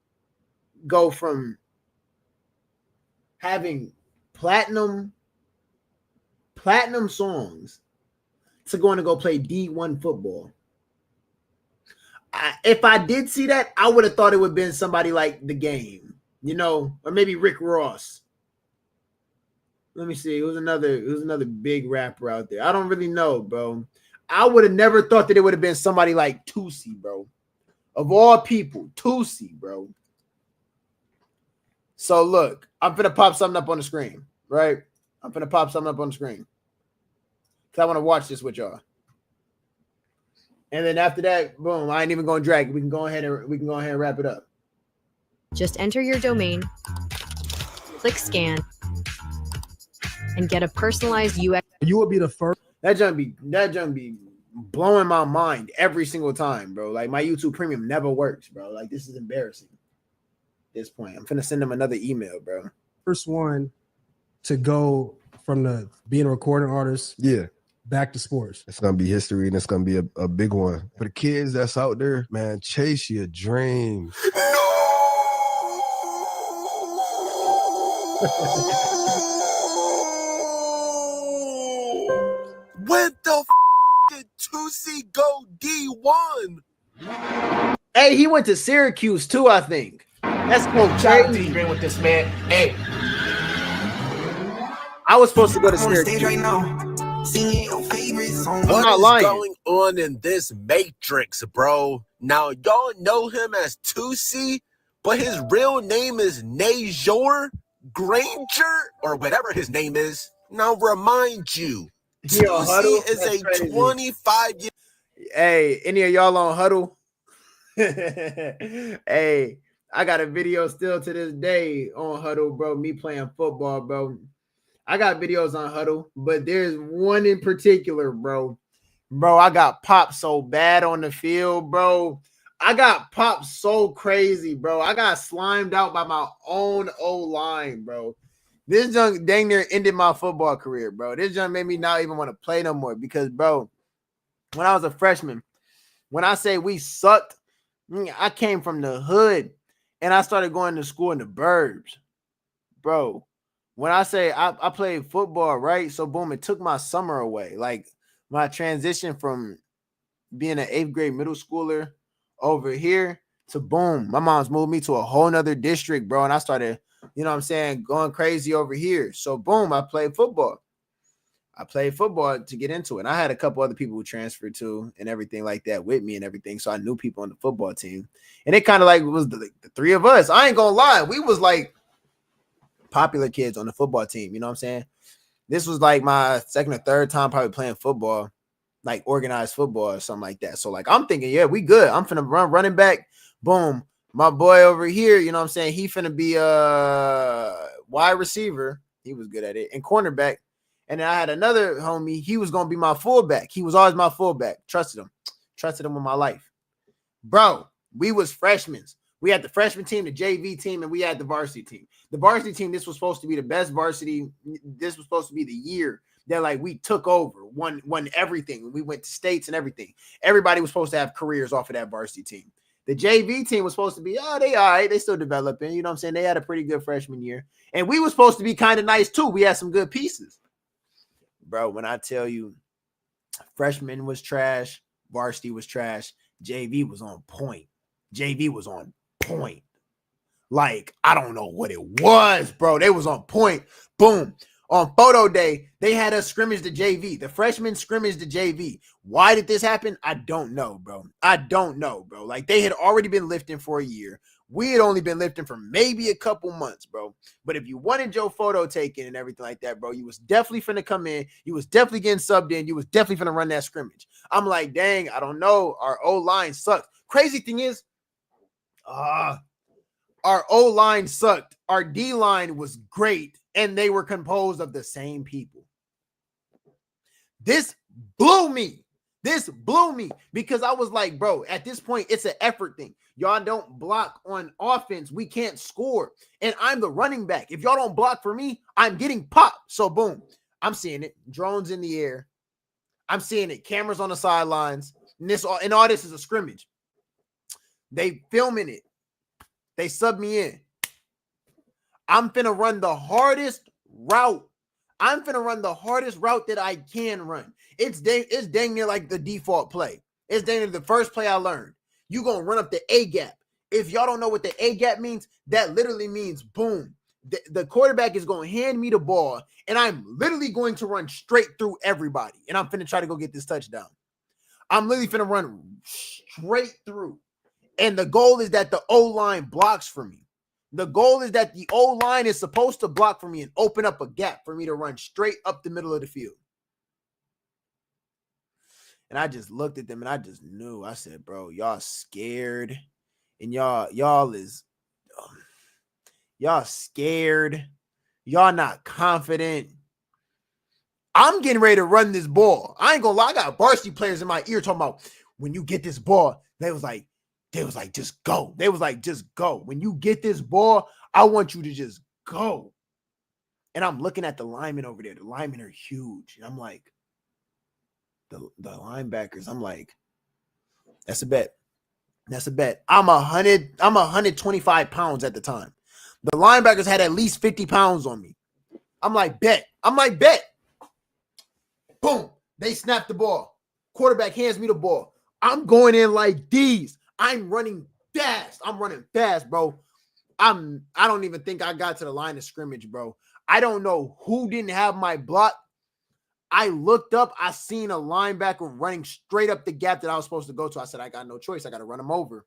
go from having platinum songs to going to go play D1 football. If I did see that, I would have thought it would have been somebody like The Game, you know, or maybe Rick Ross. Let me see. Who's another big rapper out there? I don't really know, bro. I would have never thought that it would have been somebody like Tootsie, bro. Of all people, Tootsie, bro. So look, I'm finna pop something up on the screen, right? I'm finna pop something up on the screen because I want to watch this with y'all. And then after that, boom, I ain't even gonna drag it. We can go ahead and wrap it up. Just enter your domain, click scan, and get a personalized UX. You will be the first. That junk be blowing my mind every single time, bro. Like, my YouTube Premium never works, bro. Like, this is embarrassing at this point. I'm finna send them another email, bro. First one to go from the being a recording artist, back to sports. It's gonna be history, and it's gonna be a big one for the kids that's out there. Man, chase your dreams. When the did Tootsie go D1? Hey, he went to Syracuse too, I think. That's going crazy. With this man. Hey, I was supposed to go to Syracuse right now. Singing your favorite song. I'm What not is lying. going on in this Matrix, bro? Now, y'all know him as Tootsie, but his real name is Najor Granger, or whatever his name is. Now, remind you, Tootsie is a 25-year. Hey, any of y'all on Huddle? Hey, I got a video still to this day on Huddle, bro. Me playing football, bro. I got videos on Huddle, but there's one in particular, bro. Bro, I got popped so bad on the field, bro. I got popped so crazy, bro. I got slimed out by my own O-line, bro. This junk dang near ended my football career, bro. This junk made me not even want to play no more because, bro, when I was a freshman, when I say we sucked, I came from the hood and I started going to school in the burbs, bro. When I say I played football, right? So, boom, it took my summer away. Like, my transition from being an 8th grade middle schooler over here to, boom, my mom's moved me to a whole nother district, bro. And I started, you know what I'm saying, going crazy over here. So, boom, I played football. I played football to get into it. And I had a couple other people who transferred to and everything like that with me and everything. So I knew people on the football team. And it kind of like was the three of us. I ain't gonna lie. We was like popular kids on the football team. You know what I'm saying? This was like my second or third time probably playing football, like organized football or something like that. So like I'm thinking, yeah, we good. I'm finna running back. Boom. My boy over here, you know what I'm saying? He finna be a wide receiver. He was good at it. And cornerback. And then I had another homie. He was going to be my fullback. He was always my fullback. Trusted him with my life. Bro, we was freshmen. We had the freshman team, the JV team, and we had the varsity team. The varsity team, this was supposed to be the best varsity. This was supposed to be the year that like we took over, won everything. We went to states and everything. Everybody was supposed to have careers off of that varsity team. The JV team was supposed to be, they all right. They still developing. You know what I'm saying? They had a pretty good freshman year. And we were supposed to be kind of nice too. We had some good pieces. Bro, when I tell you freshman was trash, varsity was trash, JV was on point. JV was on point. Like, I don't know what it was, bro. They was on point. Boom. On photo day, they had us scrimmage the JV. The freshmen scrimmaged the JV. Why did this happen? I don't know, bro. I don't know, bro. Like, they had already been lifting for a year. We had only been lifting for maybe a couple months, bro. But if you wanted your photo taken and everything like that, bro, you was definitely finna come in. You was definitely getting subbed in. You was definitely finna run that scrimmage. I'm like, dang, I don't know. Our O-line sucked. Crazy thing is, our O-line sucked. Our D-line was great, and they were composed of the same people. This blew me. This blew me because I was like, bro, at this point, it's an effort thing. Y'all don't block on offense. We can't score. And I'm the running back. If y'all don't block for me, I'm getting popped. So, boom, I'm seeing it. Drones in the air. I'm seeing it. Cameras on the sidelines. And all this is a scrimmage. They filming it. They sub me in. I'm finna run the hardest route. I'm finna run the hardest route that I can run. It's dang near like the default play. It's dang near the first play I learned. You gonna run up the A gap. If y'all don't know what the A gap means, that literally means boom. The quarterback is gonna hand me the ball, and I'm literally going to run straight through everybody. And I'm finna try to go get this touchdown. I'm literally finna run straight through. And the goal is that the O-line blocks for me. The goal is that the O-line is supposed to block for me and open up a gap for me to run straight up the middle of the field. And I just looked at them and I just knew. I said, bro, y'all scared. And y'all scared. Y'all not confident. I'm getting ready to run this ball. I ain't gonna lie. I got varsity players in my ear talking about when you get this ball. They was like, just go. They was like, just go. When you get this ball, I want you to just go. And I'm looking at the linemen over there. The linemen are huge. And I'm like, the linebackers, I'm like, that's a bet. That's a bet. I'm 125 pounds at the time. The linebackers had at least 50 pounds on me. I'm like, bet. Boom. They snap the ball. Quarterback hands me the ball. I'm going in like these. I'm running fast. I'm running fast, bro. I don't even think I got to the line of scrimmage, bro. I don't know who didn't have my block. I looked up. I seen a linebacker running straight up the gap that I was supposed to go to. I said, I got no choice. I got to run him over.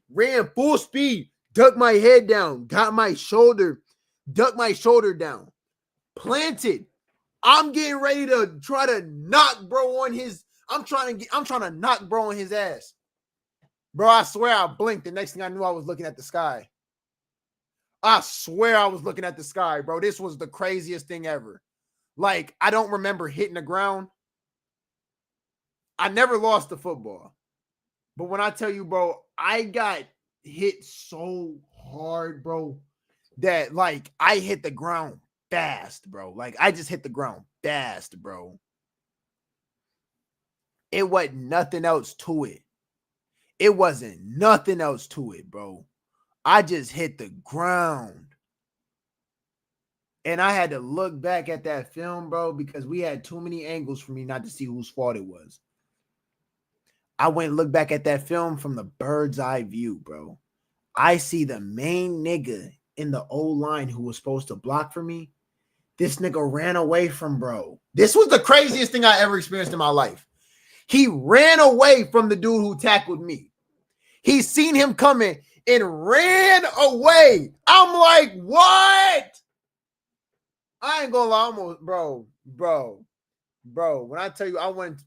Ran full speed. Ducked my head down. Got my shoulder. Ducked my shoulder down. Planted. I'm getting ready to try to knock bro on his. I'm trying to knock bro on his ass. Bro, I swear I blinked. The next thing I knew, I was looking at the sky. I swear I was looking at the sky, bro. This was the craziest thing ever. Like, I don't remember hitting the ground. I never lost the football. But when I tell you, bro, I got hit so hard, bro, that, like, I hit the ground fast, bro. Like, I just hit the ground fast, bro. It wasn't nothing else to it. It wasn't nothing else to it, bro. I just hit the ground. And I had to look back at that film, bro, because we had too many angles for me not to see whose fault it was. I went and looked back at that film from the bird's eye view, bro. I see the main nigga in the O-line who was supposed to block for me. This nigga ran away from bro. This was the craziest thing I ever experienced in my life. He ran away from the dude who tackled me. He seen him coming and ran away. I'm like, what? I ain't gonna lie, almost, bro. When I tell you, I went.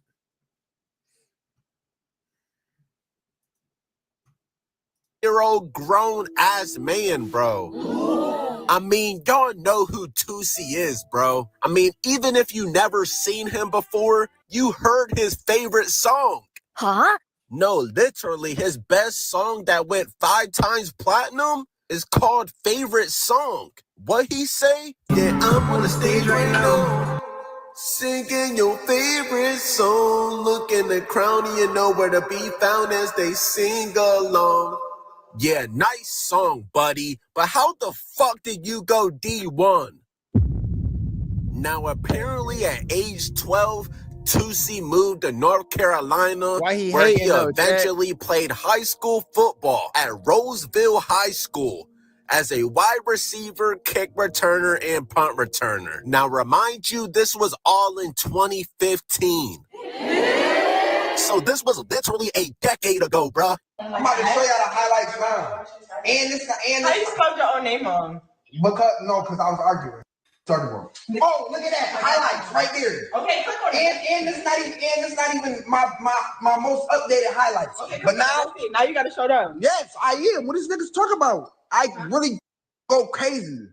Year-old grown-ass man, bro. I mean, y'all know who Tusi is, bro. I mean, even if you never seen him before, you heard his favorite song. Huh? No, literally, his best song that went 5 times platinum is called Favorite Song. What he say? Yeah, I'm on the stage right now. Singing your favorite song, look in the crown, you know where to be found as they sing along. Yeah, nice song, buddy, but how the fuck did you go D1? Now, apparently at age 12, Tusi moved to North Carolina, where he eventually played high school football at Roseville High School as a wide receiver, kick returner, and punt returner. Now, remind you, this was all in 2015. So this was literally a decade ago, bruh. I'm about to show y'all the highlights now. How you spelled your own name wrong? Because I was arguing. Oh, look at that. Highlights right there. Okay, click on it. And this not even my most updated highlights. Okay, but now you gotta show them. Yes, I am. What is niggas talking about? I really go crazy.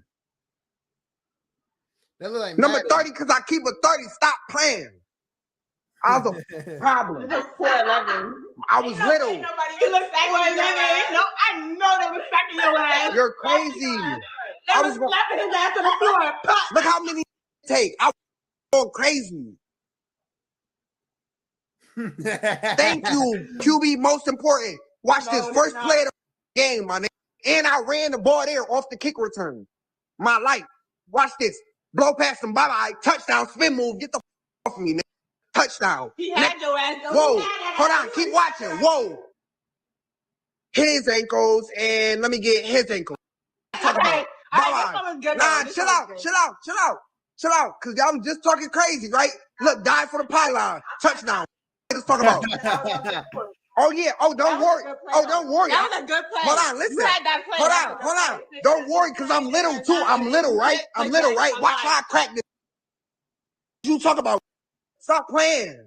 That look like number 30, because I keep a 30. Stop playing. I was a problem. I was little. You look back when no, I know they was smacking your ass. You're crazy. I was slapping his ass on the floor. Look how many take. I was going crazy. Thank you, QB. Most important. Watch this first play of the game, my nigga. And I ran the ball there off the kick return. My life. Watch this. Blow past him. Bye-bye. Touchdown. Spin move. Get the off me, nigga. Touchdown. He had your ass. Whoa. Hold on. Keep watching. Whoa. Hit his ankles. And let me get his ankles. Talk about. Bye-bye. Nah, chill out. Because y'all was just talking crazy, right? Look, dive for the pylon. Touchdown. Let's talk about. Oh, yeah. Oh, don't worry. Don't worry. That was a good play. Hold on. Listen. You had that play. Hold on. Don't worry, because I'm little, too. I'm little, right? Watch how I crack this. You talk about. Stop playing.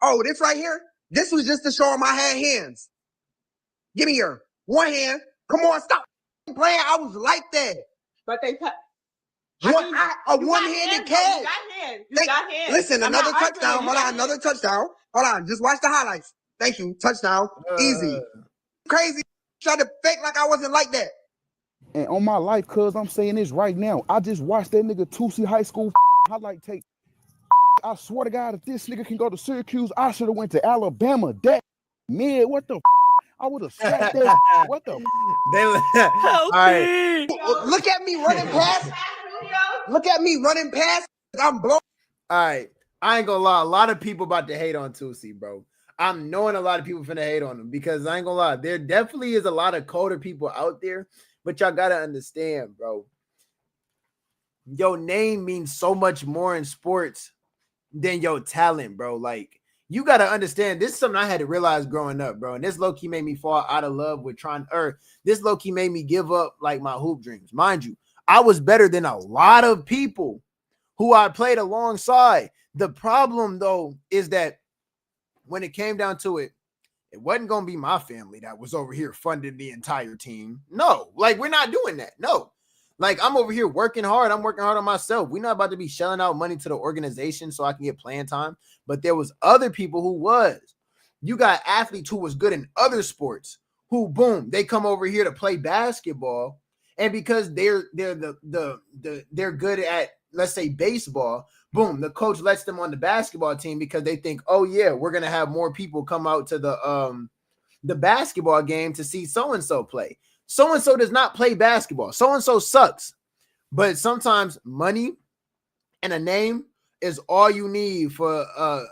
Oh, this right here? This was just to show him I had hands. Give me your one hand. Come on, stop playing. I was like that. But they cut. A one-handed catch. You got hands. Listen, another touchdown. Hold on, another touchdown. Hold on, just watch the highlights. Thank you. Touchdown. Easy. Crazy. Try to fake like I wasn't like that. And on my life, cuz I'm saying this right now, I just watched that nigga Tusi high school highlight tape. I swear to God, if this nigga can go to Syracuse, I should have went to Alabama. That mid, what the I would have slapped that. What the All right. Look at me running past. I'm blown. All right. I ain't gonna lie. A lot of people about to hate on Tusi, bro. I'm knowing a lot of people finna hate on him because I ain't gonna lie. There definitely is a lot of colder people out there, but y'all gotta understand, bro. Your name means so much more in sports than your talent, bro. Like, you got to understand, this is something I had to realize growing up, bro. And this low-key made me fall out of love with this low-key made me give up, like, my hoop dreams. Mind you, I was better than a lot of people who I played alongside. The problem, though, is that when it came down to it, it wasn't going to be my family that was over here funding the entire team. No, like, we're not doing that. No. Like, I'm over here working hard. I'm working hard on myself. We're not about to be shelling out money to the organization so I can get playing time. But there was other people who was. You got athletes who was good in other sports who, boom, they come over here to play basketball. And because they're good at, let's say, baseball, boom, the coach lets them on the basketball team because they think, oh, yeah, we're going to have more people come out to the basketball game to see so-and-so play. So-and-so does not play basketball. So-and-so sucks. But sometimes money and a name is all you need for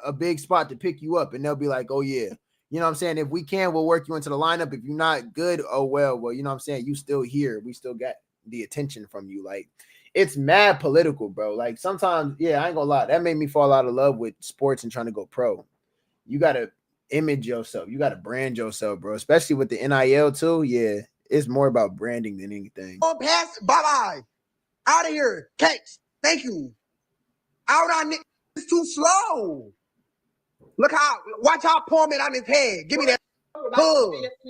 a big spot to pick you up. And they'll be like, oh, yeah. You know what I'm saying? If we can, we'll work you into the lineup. If you're not good, oh, well, you know what I'm saying? You still here. We still got the attention from you. Like, it's mad political, bro. Like, sometimes, yeah, I ain't gonna lie. That made me fall out of love with sports and trying to go pro. You got to image yourself. You got to brand yourself, bro. Especially with the NIL, too. Yeah. It's more about branding than anything. On pass, bye-bye. Out of here. Catch. Thank you. Out on it. It's too slow. Watch how palm it on his head. Give me that.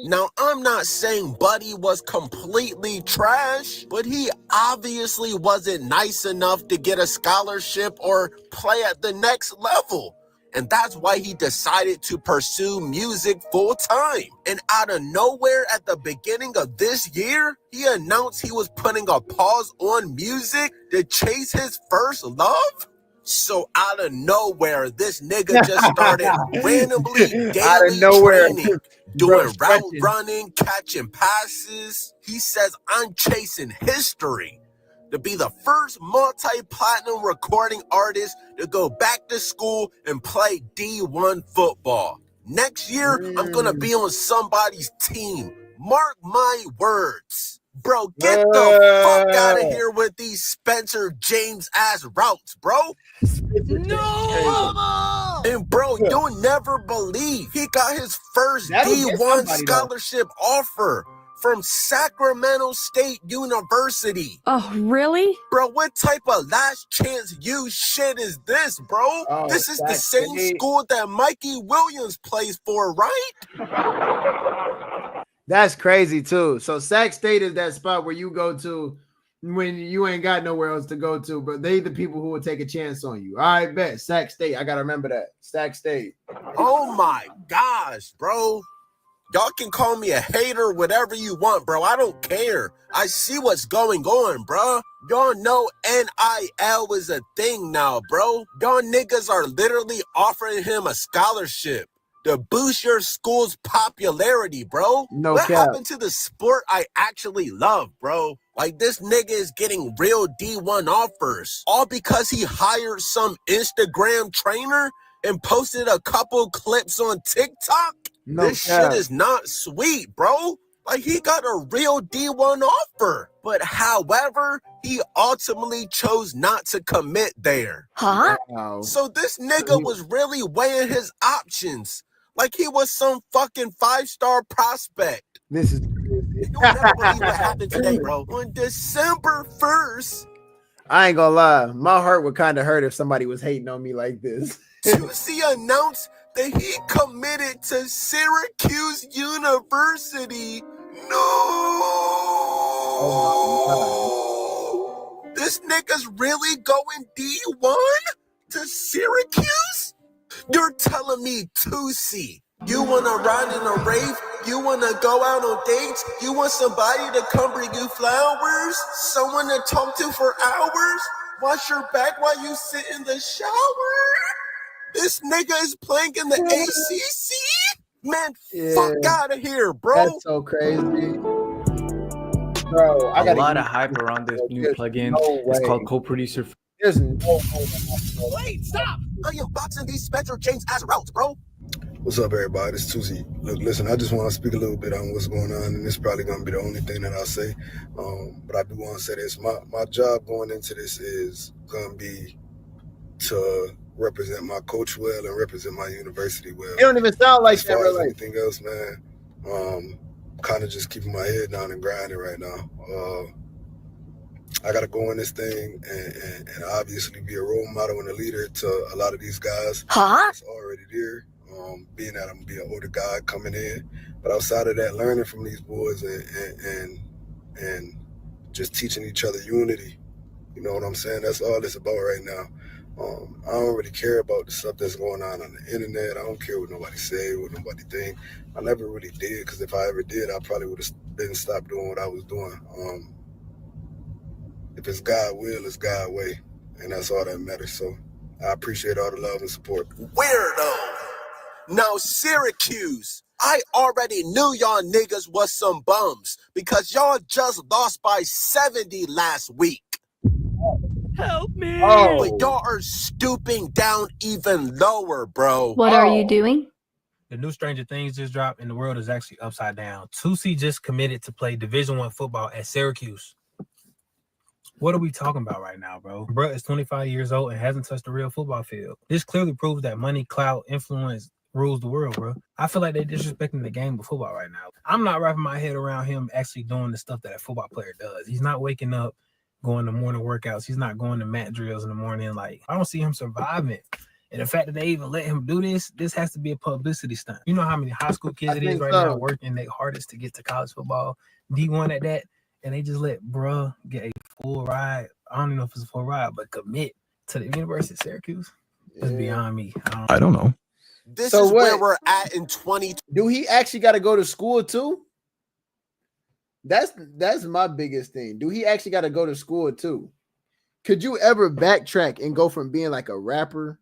Now, I'm not saying Buddy was completely trash, but he obviously wasn't nice enough to get a scholarship or play at the next level. And that's why he decided to pursue music full time. And out of nowhere at the beginning of this year, he announced he was putting a pause on music to chase his first love. So out of nowhere, this nigga just started randomly Out of daily nowhere. training, Bro, doing route stretching. running, catching passes. He says, I'm chasing history to be the first multi-platinum recording artist to go back to school and play D1 football. Next year, I'm going to be on somebody's team. Mark my words. Bro, get the fuck out of here with these Spencer James ass routes, bro. No! And bro, you'll never believe he got his first D1 scholarship offer from Sacramento State University. Oh, really? Bro, what type of last chance you shit is this, bro? Oh, this is the same school that Mikey Williams plays for, right? That's crazy too. So Sac State is that spot where you go to when you ain't got nowhere else to go to, but they the people who will take a chance on you. All right, bet. Sac State. I gotta remember that. Sac State. Oh my gosh, bro. Y'all can call me a hater, whatever you want, bro. I don't care. I see what's going on, bro. Y'all know NIL is a thing now, bro. Y'all niggas are literally offering him a scholarship to boost your school's popularity, bro. No what cap. happened to the sport I actually love, bro? Like, this nigga is getting real D1 offers, all because he hired some Instagram trainer and posted a couple clips on TikTok. No this cap. shit is not sweet, bro. Like, he got a real D1 offer. But however, he ultimately chose not to commit there. Huh? Wow. So this nigga was really weighing his options like he was some fucking 5-star prospect. This is crazy. You'll never believe what happened today, bro. On December 1st, I ain't gonna lie. My heart would kind of hurt if somebody was hating on me like this. Tuesday announced that he committed to Syracuse University. No! Oh this nigga's really going D1 to Syracuse? You're telling me 2C. You want to ride in a rave? You want to go out on dates? You want somebody to come bring you flowers? Someone to talk to for hours? Wash your back while you sit in the shower? This nigga is playing in the ACC? Man, fuck out of here, bro. That's so crazy. Bro, I got a lot of hype around this new plugin. It's called Co-Producer. There's no way. Wait, stop! I am boxing these Spencer James ass routes, bro. What's up, everybody? It's Tuzi. Look, listen, I just want to speak a little bit on what's going on, and this is probably going to be the only thing that I'll say. But I do want to say this. My job going into this is going to be to represent my coach well and represent my university well. It don't even sound like that, as far as really. anything else, man. Kind of just keeping my head down and grinding right now. I got to go in this thing and obviously be a role model and a leader to a lot of these guys. That's already there. Being that I'm going to be an older guy coming in. But outside of that, learning from these boys and just teaching each other unity. You know what I'm saying? That's all it's about right now. I don't really care about the stuff that's going on the internet. I don't care what nobody say, what nobody think. I never really did, because if I ever did, I probably would have been stopped doing what I was doing. If it's God will, it's God way, and that's all that matters. So I appreciate all the love and support. Weirdo. Now, Syracuse, I already knew y'all niggas was some bums because y'all just lost by 70 last week. Help me! But y'all are stooping down even lower, bro. What are you doing? The new Stranger Things just dropped, and the world is actually upside down. 2C just committed to play Division I football at Syracuse. What are we talking about right now, bro? Bro is 25 years old and hasn't touched a real football field. This clearly proves that money, clout, influence rules the world, bro. I feel like they're disrespecting the game of football right now. I'm not wrapping my head around him actually doing the stuff that a football player does. He's not waking up, going to morning workouts. He's not going to mat drills in the morning. Like, I don't see him surviving. And the fact that they even let him do this has to be a publicity stunt. You know how many high school kids it is right now working their hardest to get to college football, D1 at that, and they just let bruh get a full ride. I don't even know if it's a full ride, but commit to the University of Syracuse. It's beyond me. I don't know. This is where we're at in 2020. Do he actually got to go to school too? That's my biggest thing. Do he actually got to go to school too? Could you ever backtrack and go from being like a rapper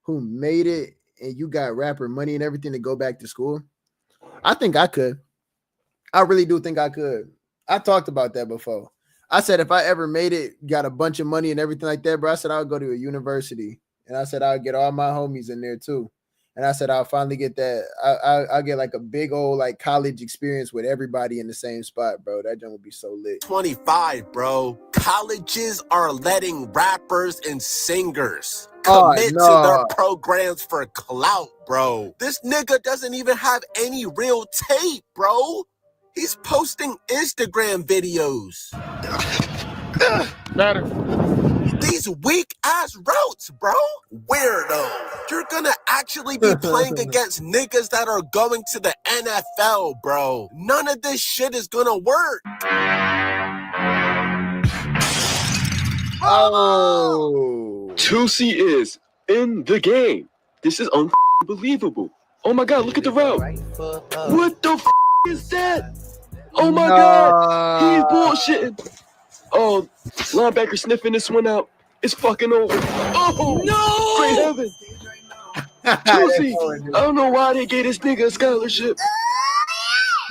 who made it and you got rapper money and everything to go back to school? I think I could. I really do think I could. I talked about that before. I said if I ever made it, got a bunch of money and everything like that, bro, I said I would go to a university. And I said I would get all my homies in there too. And I said I'll finally get that. I'll get like a big old like college experience with everybody in the same spot, bro. That joint would be so lit. 25, bro. Colleges are letting rappers and singers commit to their programs for clout, bro. This nigga doesn't even have any real tape, bro. He's posting Instagram videos. These weak ass routes, bro. Weirdo. You're gonna actually be playing against niggas that are going to the NFL, bro. None of this shit is gonna work. Oh. 2C is in the game. This is unbelievable. Oh my god, look at the route. What the is that? Oh my god, he's bullshitting. Oh, linebacker sniffing this one out. It's fucking over. Oh no! Great heaven. 2C, I don't know why they gave this nigga a scholarship.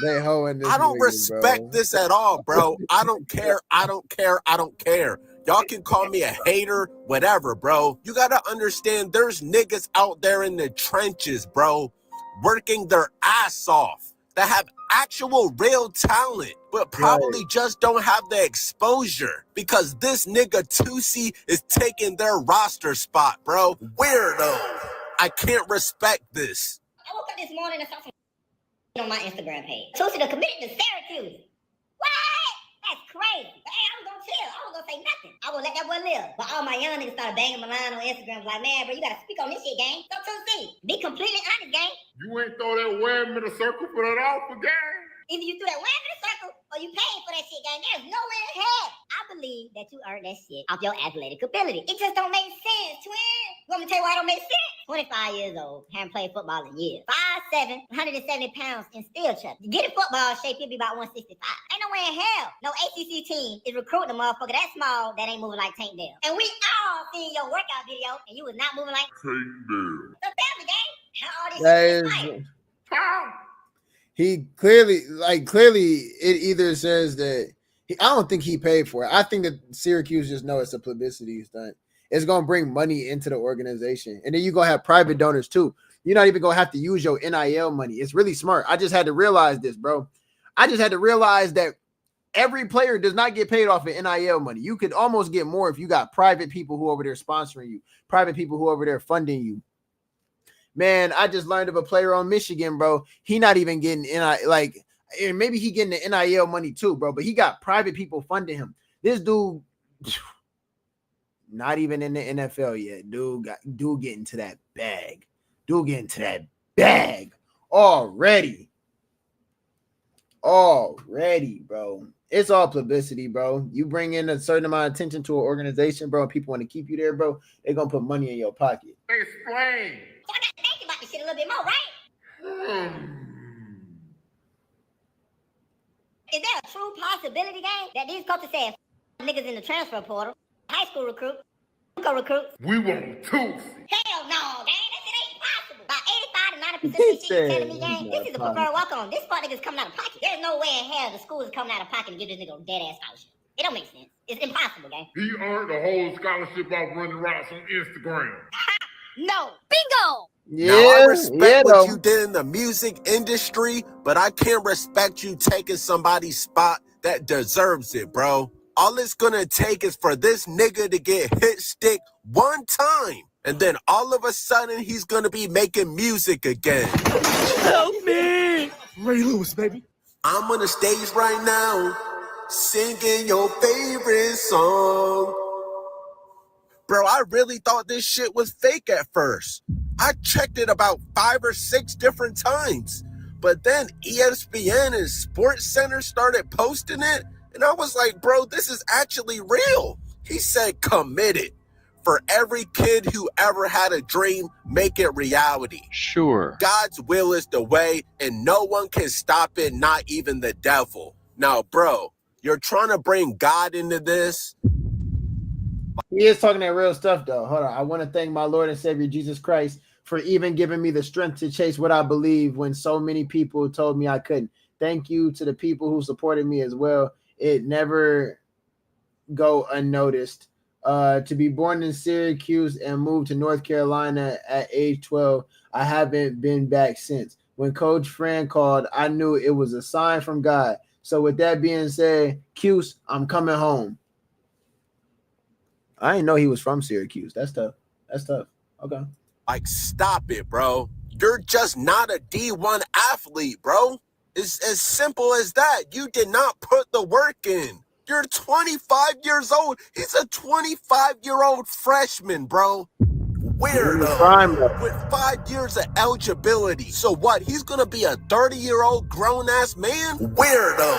They hoeing this I don't nigga, respect bro. this at all, bro. I don't care. I don't care. I don't care. Y'all can call me a hater, whatever, bro. You gotta understand there's niggas out there in the trenches, bro, working their ass off that have actual real talent, but probably just don't have the exposure because this nigga 2C is taking their roster spot, bro. Weirdo. I can't respect this. I woke up this morning and saw some on my Instagram page. Tulsi done committed to Syracuse. What? That's crazy. But hey, I was gonna chill. I was gonna say nothing. I would let that boy live. But all my young niggas started banging my line on Instagram like, man, bro, you gotta speak on this shit, gang. So Tulsi, be completely honest, gang. You ain't throw that wham in the circle for that offer, gang. Either you threw that wham in the circle or you paid for that shit, gang. There's no way in hell. I believe that you earned that shit off your athletic ability. It just don't make sense, twin. You want me to tell you why it don't make sense? 25 years old, haven't played football in years. 5'7", 170 pounds, and still chubby. You get in football shape, you'll be about 165. Ain't no way in hell. No ACC team is recruiting a motherfucker that small that ain't moving like Tank Dell. And we all seen your workout video, and you was not moving like Tank Dell. So tell me, gang, how all this shit is like? He clearly it either says that I don't think he paid for it. I think that Syracuse just know it's a publicity stunt. It's gonna bring money into the organization, and then you're gonna have private donors too. You're not even gonna have to use your NIL money. It's really smart. I just had to realize this, bro. I just had to realize that every player does not get paid off of NIL money. You could almost get more if you got private people who over there sponsoring you, private people who over there funding you. Man, I just learned of a player on Michigan, bro. He not even getting maybe he getting the NIL money too, bro. But he got private people funding him. This dude, not even in the NFL yet. Dude getting to that bag. Dude getting to that bag already. Already, bro. It's all publicity, bro. You bring in a certain amount of attention to an organization, bro, and people want to keep you there, bro. They're gonna put money in your pocket. Explain. So I got to think about this shit a little bit more, right? Is there a true possibility, gang, that these coaches said niggas in the transfer portal, high school recruits? We want Tulsi. Hell no, gang. That shit ain't possible. About 85 to 90% of this shit you telling me, gang, this is a preferred walk-on. This part nigga's coming out of pocket. There's no way in hell the school is coming out of pocket to give this nigga a dead-ass scholarship. It don't make sense. It's impossible, gang. He earned a whole scholarship off running routes on Instagram. No. Bingo! Now, I respect what you did in the music industry, but I can't respect you taking somebody's spot that deserves it, bro. All it's gonna take is for this nigga to get hit stick one time, and then all of a sudden he's gonna be making music again. Help me! Ray Lewis, baby. I'm on the stage right now, singing your favorite song. Bro, I really thought this shit was fake at first. I checked it about 5 or 6 different times. But then ESPN and Sports Center started posting it, and I was like, bro, this is actually real. He said committed. For every kid who ever had a dream, make it reality. Sure. God's will is the way, and no one can stop it, not even the devil. Now, bro, you're trying to bring God into this? He is talking that real stuff, though. Hold on. I want to thank my Lord and Savior Jesus Christ for even giving me the strength to chase what I believe when so many people told me I couldn't. Thank you to the people who supported me as well. It never go unnoticed. To be born in Syracuse and move to North Carolina at age 12, I haven't been back since. When Coach Fran called, I knew it was a sign from God. So with that being said, Cuse, I'm coming home. I didn't know he was from Syracuse. That's tough. That's tough. Okay. Like, stop it, bro. You're just not a D1 athlete, bro. It's as simple as that. You did not put the work in. You're 25 years old. He's a 25-year-old freshman, bro. Weirdo. With 5 years of eligibility. So what? He's going to be a 30-year-old grown-ass man? Weirdo.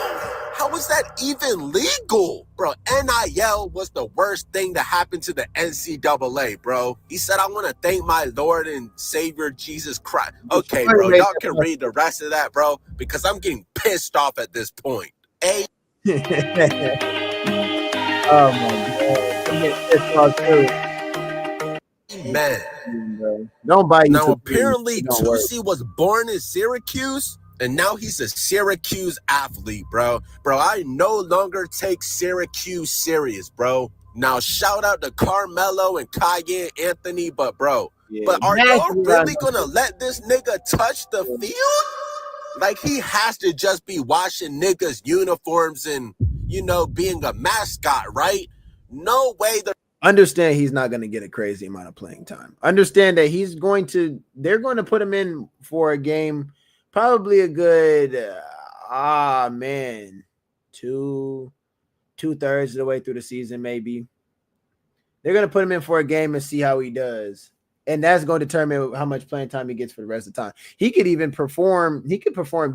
How is that even legal? Bro, NIL was the worst thing to happen to the NCAA, bro. He said, I want to thank my Lord and Savior Jesus Christ. Okay, bro, y'all can read the rest of that, bro, because I'm getting pissed off at this point. Oh, my God. Man. Don't buy you. Now, apparently, Tusi was born in Syracuse, and now he's a Syracuse athlete, bro. Bro, I no longer take Syracuse serious, bro. Now, shout out to Carmelo and Cayenne Anthony, but, bro, but are y'all really going to let this nigga touch the field? Like, he has to just be washing niggas' uniforms and, you know, being a mascot, right? No way Understand he's not going to get a crazy amount of playing time. Understand that they're going to put him in for a game, probably a good, two-thirds of the way through the season, maybe. They're going to put him in for a game and see how he does. And that's going to determine how much playing time he gets for the rest of the time. He could even perform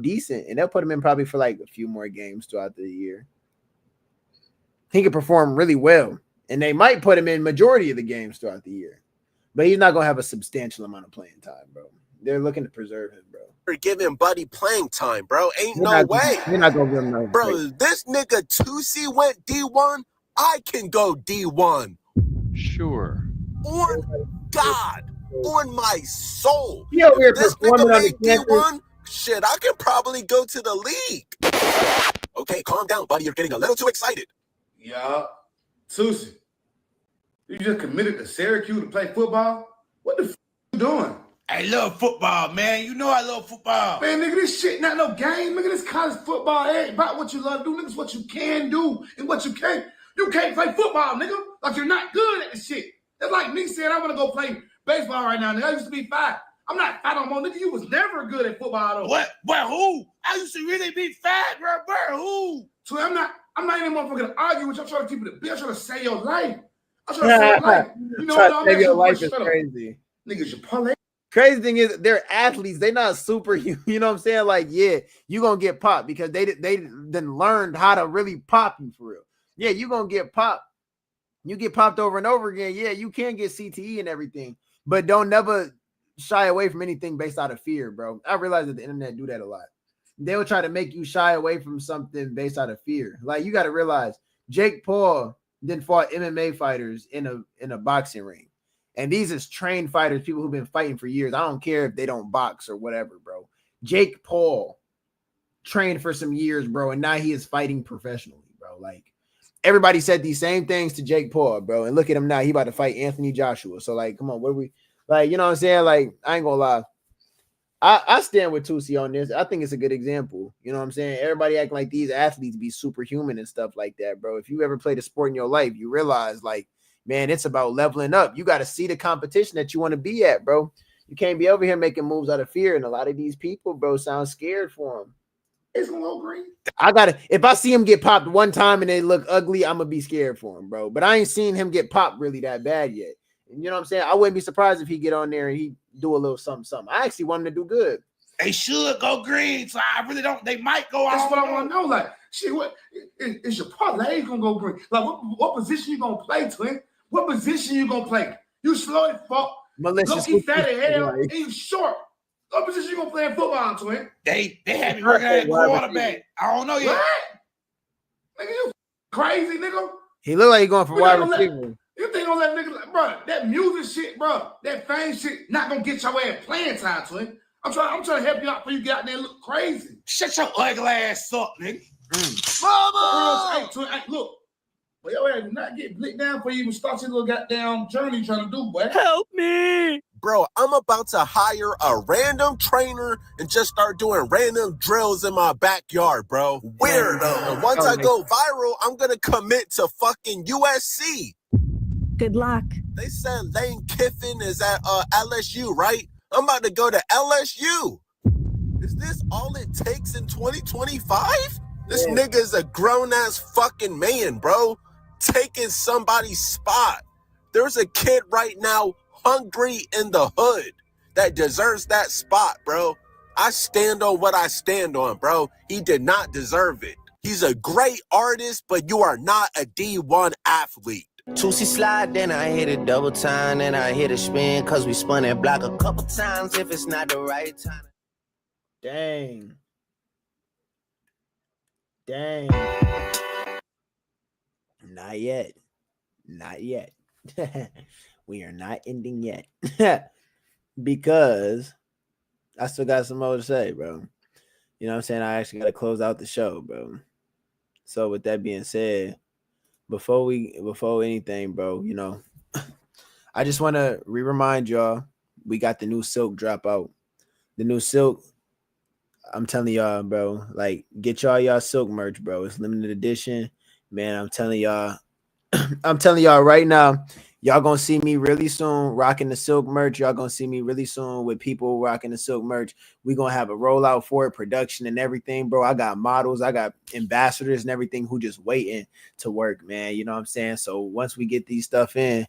decent, and they'll put him in probably for like a few more games throughout the year. He could perform really well. And they might put him in majority of the games throughout the year. But he's not going to have a substantial amount of playing time, bro. They're looking to preserve him, bro. We're giving Buddy playing time, bro. Ain't no way. You're not going to give him no bro, this nigga Tusi went D1. I can go D1. Sure. On God. On my soul. Yo, if this nigga made D1, shit, I can probably go to the league. Okay, calm down, buddy. You're getting a little too excited. Yeah. Tusi, you just committed to Syracuse to play football? What the f you doing? I love football, man. You know I love football. Man, nigga, this shit not no game. Nigga, this college football ain't about what you love to do. Nigga, it's what you can do and what you can't. You can't play football, nigga. Like you're not good at this shit. It's like me saying I want to go play baseball right now, nigga. I used to be 5. I'm not 5 no more, nigga. You was never good at football, though. What? But who? I used to really be 5, bro. Who? So I'm not even motherfucking argue with you. I'm trying to keep it a bit. I'm trying to save your life. I'm trying to save your life. You know what? Save your life is crazy. Niggas, your parlay. Crazy thing is, they're athletes. They're not superhuman. You know what I'm saying? Like, yeah, you're going to get popped because they then learned how to really pop you for real. Yeah, you're going to get popped. You get popped over and over again. Yeah, you can get CTE and everything, but don't never shy away from anything based out of fear, bro. I realize that the internet do that a lot. They will try to make you shy away from something based out of fear. Like, you got to realize Jake Paul then fought MMA fighters in a boxing ring. And these is trained fighters, people who've been fighting for years. I don't care if they don't box or whatever, bro. Jake Paul trained for some years, bro, and now he is fighting professionally, bro. Like, everybody said these same things to Jake Paul, bro, and look at him now. He about to fight Anthony Joshua. So, like, come on, what are we like? You know what I'm saying? Like, I ain't gonna lie. I stand with Tusi on this. I think it's a good example. You know what I'm saying? Everybody acting like these athletes be superhuman and stuff like that, bro. If you ever played a sport in your life, you realize, like, man, it's about leveling up. You got to see the competition that you want to be at, bro. You can't be over here making moves out of fear. And a lot of these people, bro, sound scared for them. It's gonna go green. If I see him get popped one time and they look ugly, I'm gonna be scared for him, bro. But I ain't seen him get popped really that bad yet. And you know what I'm saying? I wouldn't be surprised if he get on there and he do a little something. I actually want him to do good. They should go green, so I really don't. They might go. That's what I want to know. Like, shit, what is your parlay gonna go green? Like, what position you gonna play, twin? What position you gonna play? You slow as fuck. Malicious. Look, fat as hell, and you short. What position you gonna play in football, twin? They had me working at quarterback. I don't know yet. What? Nigga, you crazy, nigga. He look like he going for wide receiver. You think on that nigga, like, bro, that music shit, bro, that fame shit, not gonna get your ass playing time, twin. I'm trying to help you out before you get out there and look crazy. Shut your ugly ass up, nigga. Mama! Hey, twin, hey, look. But your ass do not get blicked down before you even start your little goddamn journey you're trying to do, boy. Help me. Bro, I'm about to hire a random trainer and just start doing random drills in my backyard, bro. Weirdo. And once I go viral, I'm gonna commit to fucking USC. Good luck. They said Lane Kiffin is at LSU, right? I'm about to go to LSU. Is this all it takes in 2025? This nigga is a grown-ass fucking man, bro. Taking somebody's spot. There's a kid right now hungry in the hood that deserves that spot, bro. I stand on what I stand on, bro. He did not deserve it. He's a great artist, but you are not a D1 athlete. 2C slide, then I hit it double time, then I hit a spin, cause we spun that block a couple times if it's not the right time. Dang. Not yet. We are not ending yet. Because I still got some more to say, bro. You know what I'm saying? I actually got to close out the show, bro. So with that being said, before anything, bro, you know, I just want to remind y'all, we got the new Silk drop out. The new Silk, I'm telling y'all, bro, like, get y'all Silk merch, bro. It's limited edition. Man, I'm telling y'all right now, y'all gonna see me really soon rocking the Silk merch. Y'all gonna see me really soon with people rocking the Silk merch. We gonna have a rollout for it, production and everything, bro. I got models, I got ambassadors and everything who just waiting to work, man. You know what I'm saying? So once we get this stuff in,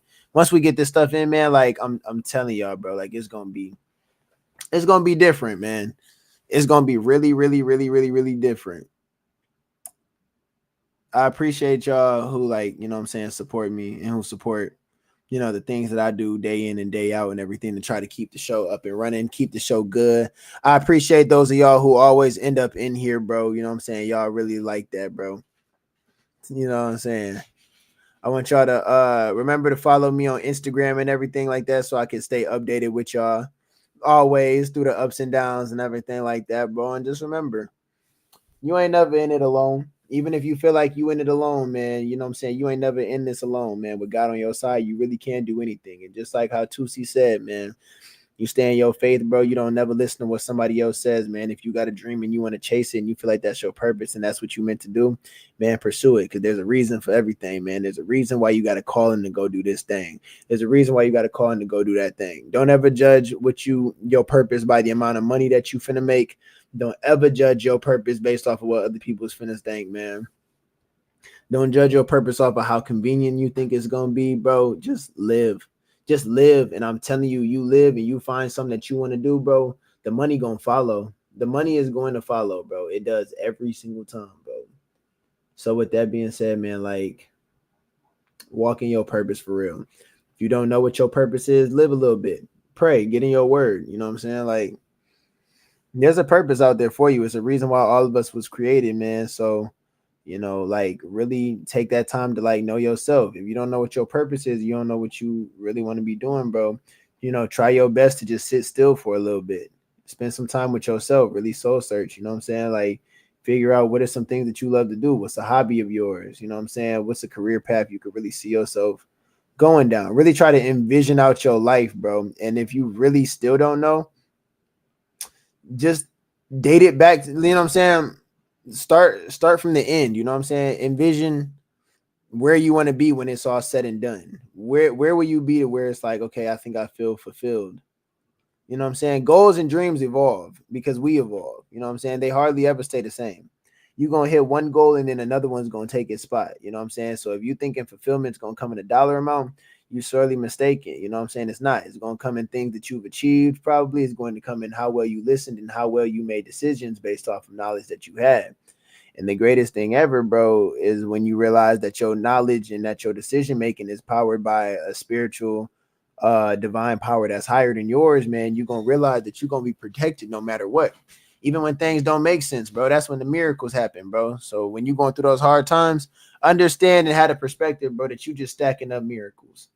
man, like I'm telling y'all, bro, like it's gonna be different, man. It's gonna be really, really, really, really, really different. I appreciate y'all who, like, you know what I'm saying, support me and who support, you know, the things that I do day in and day out and everything to try to keep the show up and running, keep the show good. I appreciate those of y'all who always end up in here, bro. You know what I'm saying? Y'all really like that, bro. You know what I'm saying? I want y'all to remember to follow me on Instagram and everything like that so I can stay updated with y'all always through the ups and downs and everything like that, bro. And just remember, you ain't never in it alone. Even if you feel like you in it alone, man, you know what I'm saying? You ain't never in this alone, man. With God on your side, you really can't do anything. And just like how 2C said, man, you stay in your faith, bro. You don't never listen to what somebody else says, man. If you got a dream and you want to chase it and you feel like that's your purpose and that's what you meant to do, man, pursue it. Because there's a reason for everything, man. There's a reason why you got to call in to go do this thing. There's a reason why you got to call in to go do that thing. Don't ever judge your purpose by the amount of money that you finna make. Don't ever judge your purpose based off of what other people's finna think, man. Don't judge your purpose off of how convenient you think it's gonna be, bro. Just live. Just live. And I'm telling you, you live and you find something that you want to do, bro. The money gonna follow. The money is going to follow, bro. It does every single time, bro. So with that being said, man, like, walk in your purpose for real. If you don't know what your purpose is, live a little bit. Pray, get in your word. You know what I'm saying? Like, there's a purpose out there for you. It's a reason why all of us was created, man. So, you know, like, really take that time to, like, know yourself. If you don't know what your purpose is, you don't know what you really want to be doing, bro. You know, try your best to just sit still for a little bit. Spend some time with yourself, really soul search. You know what I'm saying? Like, figure out what are some things that you love to do. What's a hobby of yours? You know what I'm saying? What's a career path you could really see yourself going down? Really try to envision out your life, bro. And if you really still don't know, just date it back to, you know what I'm saying? Start from the end, you know what I'm saying? Envision where you want to be when it's all said and done. Where will you be to where it's like, okay, I think I feel fulfilled. You know what I'm saying? Goals and dreams evolve because we evolve. You know what I'm saying? They hardly ever stay the same. You're going to hit one goal and then another one's going to take its spot. You know what I'm saying? So if you thinking fulfillment's going to come in a dollar amount, you're sorely mistaken. You know what I'm saying? It's not. It's going to come in things that you've achieved. Probably it's going to come in how well you listened and how well you made decisions based off of knowledge that you had. And the greatest thing ever, bro, is when you realize that your knowledge and that your decision making is powered by a spiritual divine power that's higher than yours, man. You're going to realize that you're going to be protected no matter what. Even when things don't make sense, bro, that's when the miracles happen, bro. So when you're going through those hard times, understand and have a perspective, bro, that you just stacking up miracles.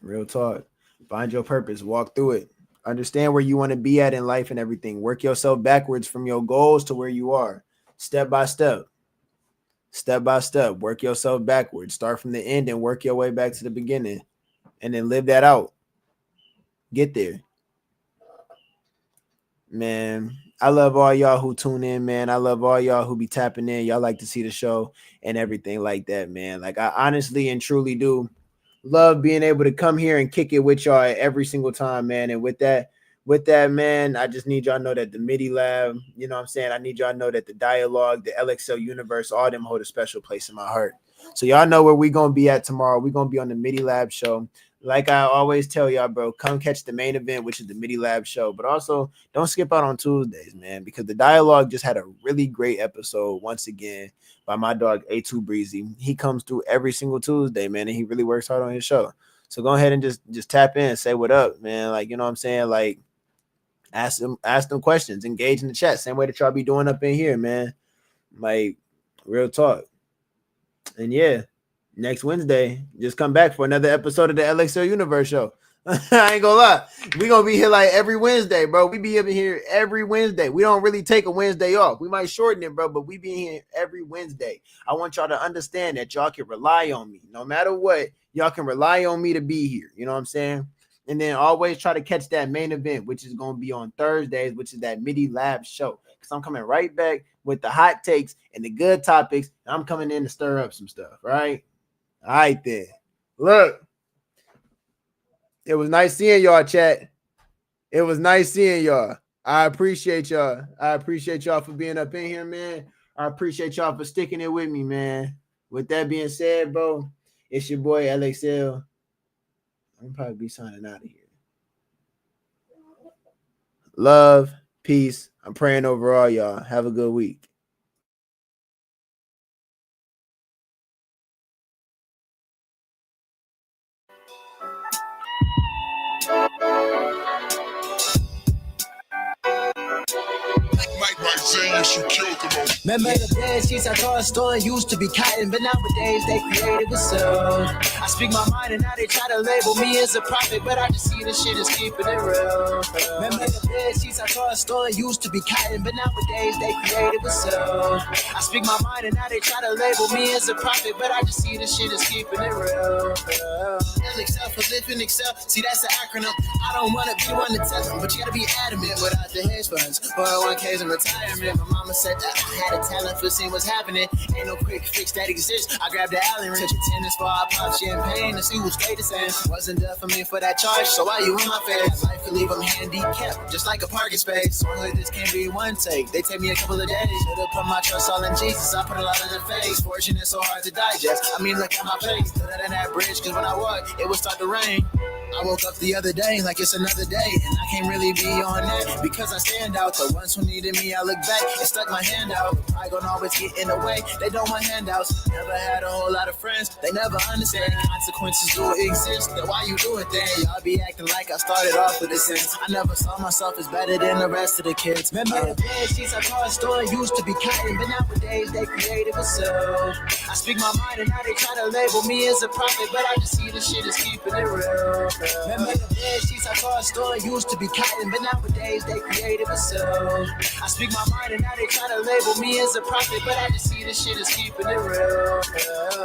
Real talk. Find your purpose. Walk through it. Understand where you want to be at in life and everything. Work yourself backwards from your goals to where you are. Step by step. Step by step. Work yourself backwards. Start from the end and work your way back to the beginning. And then live that out. Get there. Man, I love all y'all who tune in, man. I love all y'all who be tapping in. Y'all like to see the show and everything like that, man. Like, I honestly and truly do love being able to come here and kick it with y'all every single time, man. And with that, man, I just need y'all to know that the MIDI Lab, you know what I'm saying? I need y'all to know that the dialogue, the LXL Unxverse, all them hold a special place in my heart. So y'all know where we going to be at tomorrow. We're going to be on the MIDI Lab show. Like I always tell y'all, bro, come catch the main event, which is the MIDI Lab show. But also, don't skip out on Tuesdays, man, because the dialogue just had a really great episode once again by my dog A2 Breezy. He comes through every single Tuesday, man, and he really works hard on his show. So go ahead and just tap in, say what up, man. Like, you know what I'm saying? Like, ask them questions, engage in the chat, same way that y'all be doing up in here, man. Like, real talk. And yeah, next Wednesday, just come back for another episode of the LXL Unxverse show. I ain't gonna lie. We gonna be here like every Wednesday, bro. We be up in here every Wednesday. We don't really take a Wednesday off. We might shorten it, bro, but we be here every Wednesday. I want y'all to understand that y'all can rely on me. No matter what, y'all can rely on me to be here. You know what I'm saying? And then always try to catch that main event, which is gonna be on Thursdays, which is that MIDI Lab show. Because I'm coming right back with the hot takes and the good topics. And I'm coming in to stir up some stuff, right? All right, then. Look. It was nice seeing y'all, chat. It was nice seeing y'all. I appreciate y'all. I appreciate y'all for being up in here, man. I appreciate y'all for sticking it with me, man. With that being said, bro, it's your boy LXL. I'm probably be signing out of here. Love, peace. I'm praying over all y'all. Have a good week. Remember the bed sheets I thought storing used to be cotton, but nowadays they created with silk. I speak my mind and now they try to label me as a prophet, but I just see this shit is keeping it real. Remember the bed sheets I thought storing used to be cotton, but nowadays they created with silk. I speak my mind and now they try to label me as a prophet, but I just see this shit is keeping it real. LXL for living Excel. See, that's the acronym. I don't want to be one to tell them, but you gotta be adamant without the hedge funds. 401ks and retirement. My mama said that I had a talent for seeing what's happening. Ain't no quick fix that exists. I grabbed the Allen wrench, took a tennis ball, I popped champagne to see who stayed the same. Wasn't there for me for that charge, so why you in my face? Life could leave them handicapped, just like a parking space. Song like this can't be one take. They take me a couple of days. Should've put my trust all in Jesus. I put a lot in the face. Fortune is so hard to digest. I mean, look at my face. Stood out in that bridge, cause when I walked, it would start to rain. I woke up the other day like it's another day, and I can't really be on that because I stand out. The ones who needed me, I look back and stuck my hand out. I gonna always get in the way. They don't want handouts. Never had a whole lot of friends. They never understand consequences do exist. Then why you do it then? Y'all be acting like I started off with a sense. I never saw myself as better than the rest of the kids. Remember the bed sheets I thought store used to be cotton, but nowadays they created with silk. I speak my mind and now they try to label me as a prophet, but I just see the shit is keeping it real. Remember the bed sheets I thought store used to be cotton, but nowadays they created with silk. I speak my mind and now they try to label me as a prophet, but I just see this shit is keeping it real.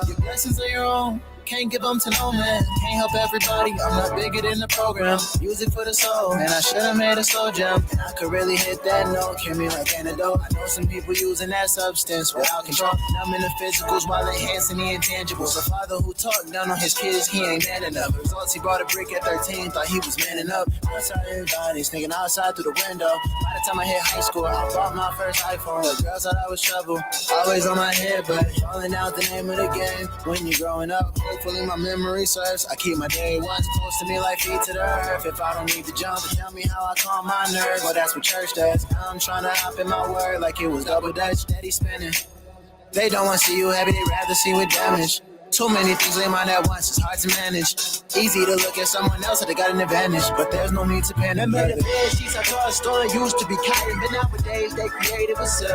Your blessings are your own. Can't give them to no man. Can't help everybody. I'm not bigger than the program. Music for the soul. And I should have made a slow jump. And I could really hit that note. Cure me like antidote. I know some people using that substance without control. Numbing the physicals while enhancing the intangibles. A father who talked down on his kids, he ain't man enough. Results, he brought a brick at 13. Thought he was manning up. Outside everybody sneaking outside through the window. By the time I hit high school, I bought my first iPhone. The girls thought I was trouble. Always on my head, but falling out the name of the game. When you're growing up, hopefully my memory serves. I keep my day ones close to me like feet to the earth. If I don't need to jump, tell me how I calm my nerves. Well, that's what church does. Now I'm trying to hop in my word like it was double dutch. Steady spinning. They don't want to see you happy, they rather see with damage. Too many things in mind at once, it's hard to manage. Easy to look at someone else that they got an advantage, but there's no need to panic. Remember the bed sheets I told a story used to be kind, but nowadays they creative as so.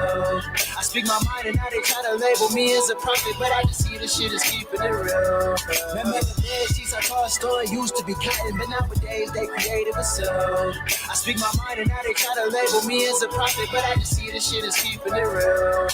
I speak my mind and now they try to label me as a prophet, but I just see the shit is keeping it real. Remember the bed sheets I told a story used to be kind, but nowadays they creative as so. I speak my mind and now they try to label me as a prophet, but I just see the shit is keeping it real.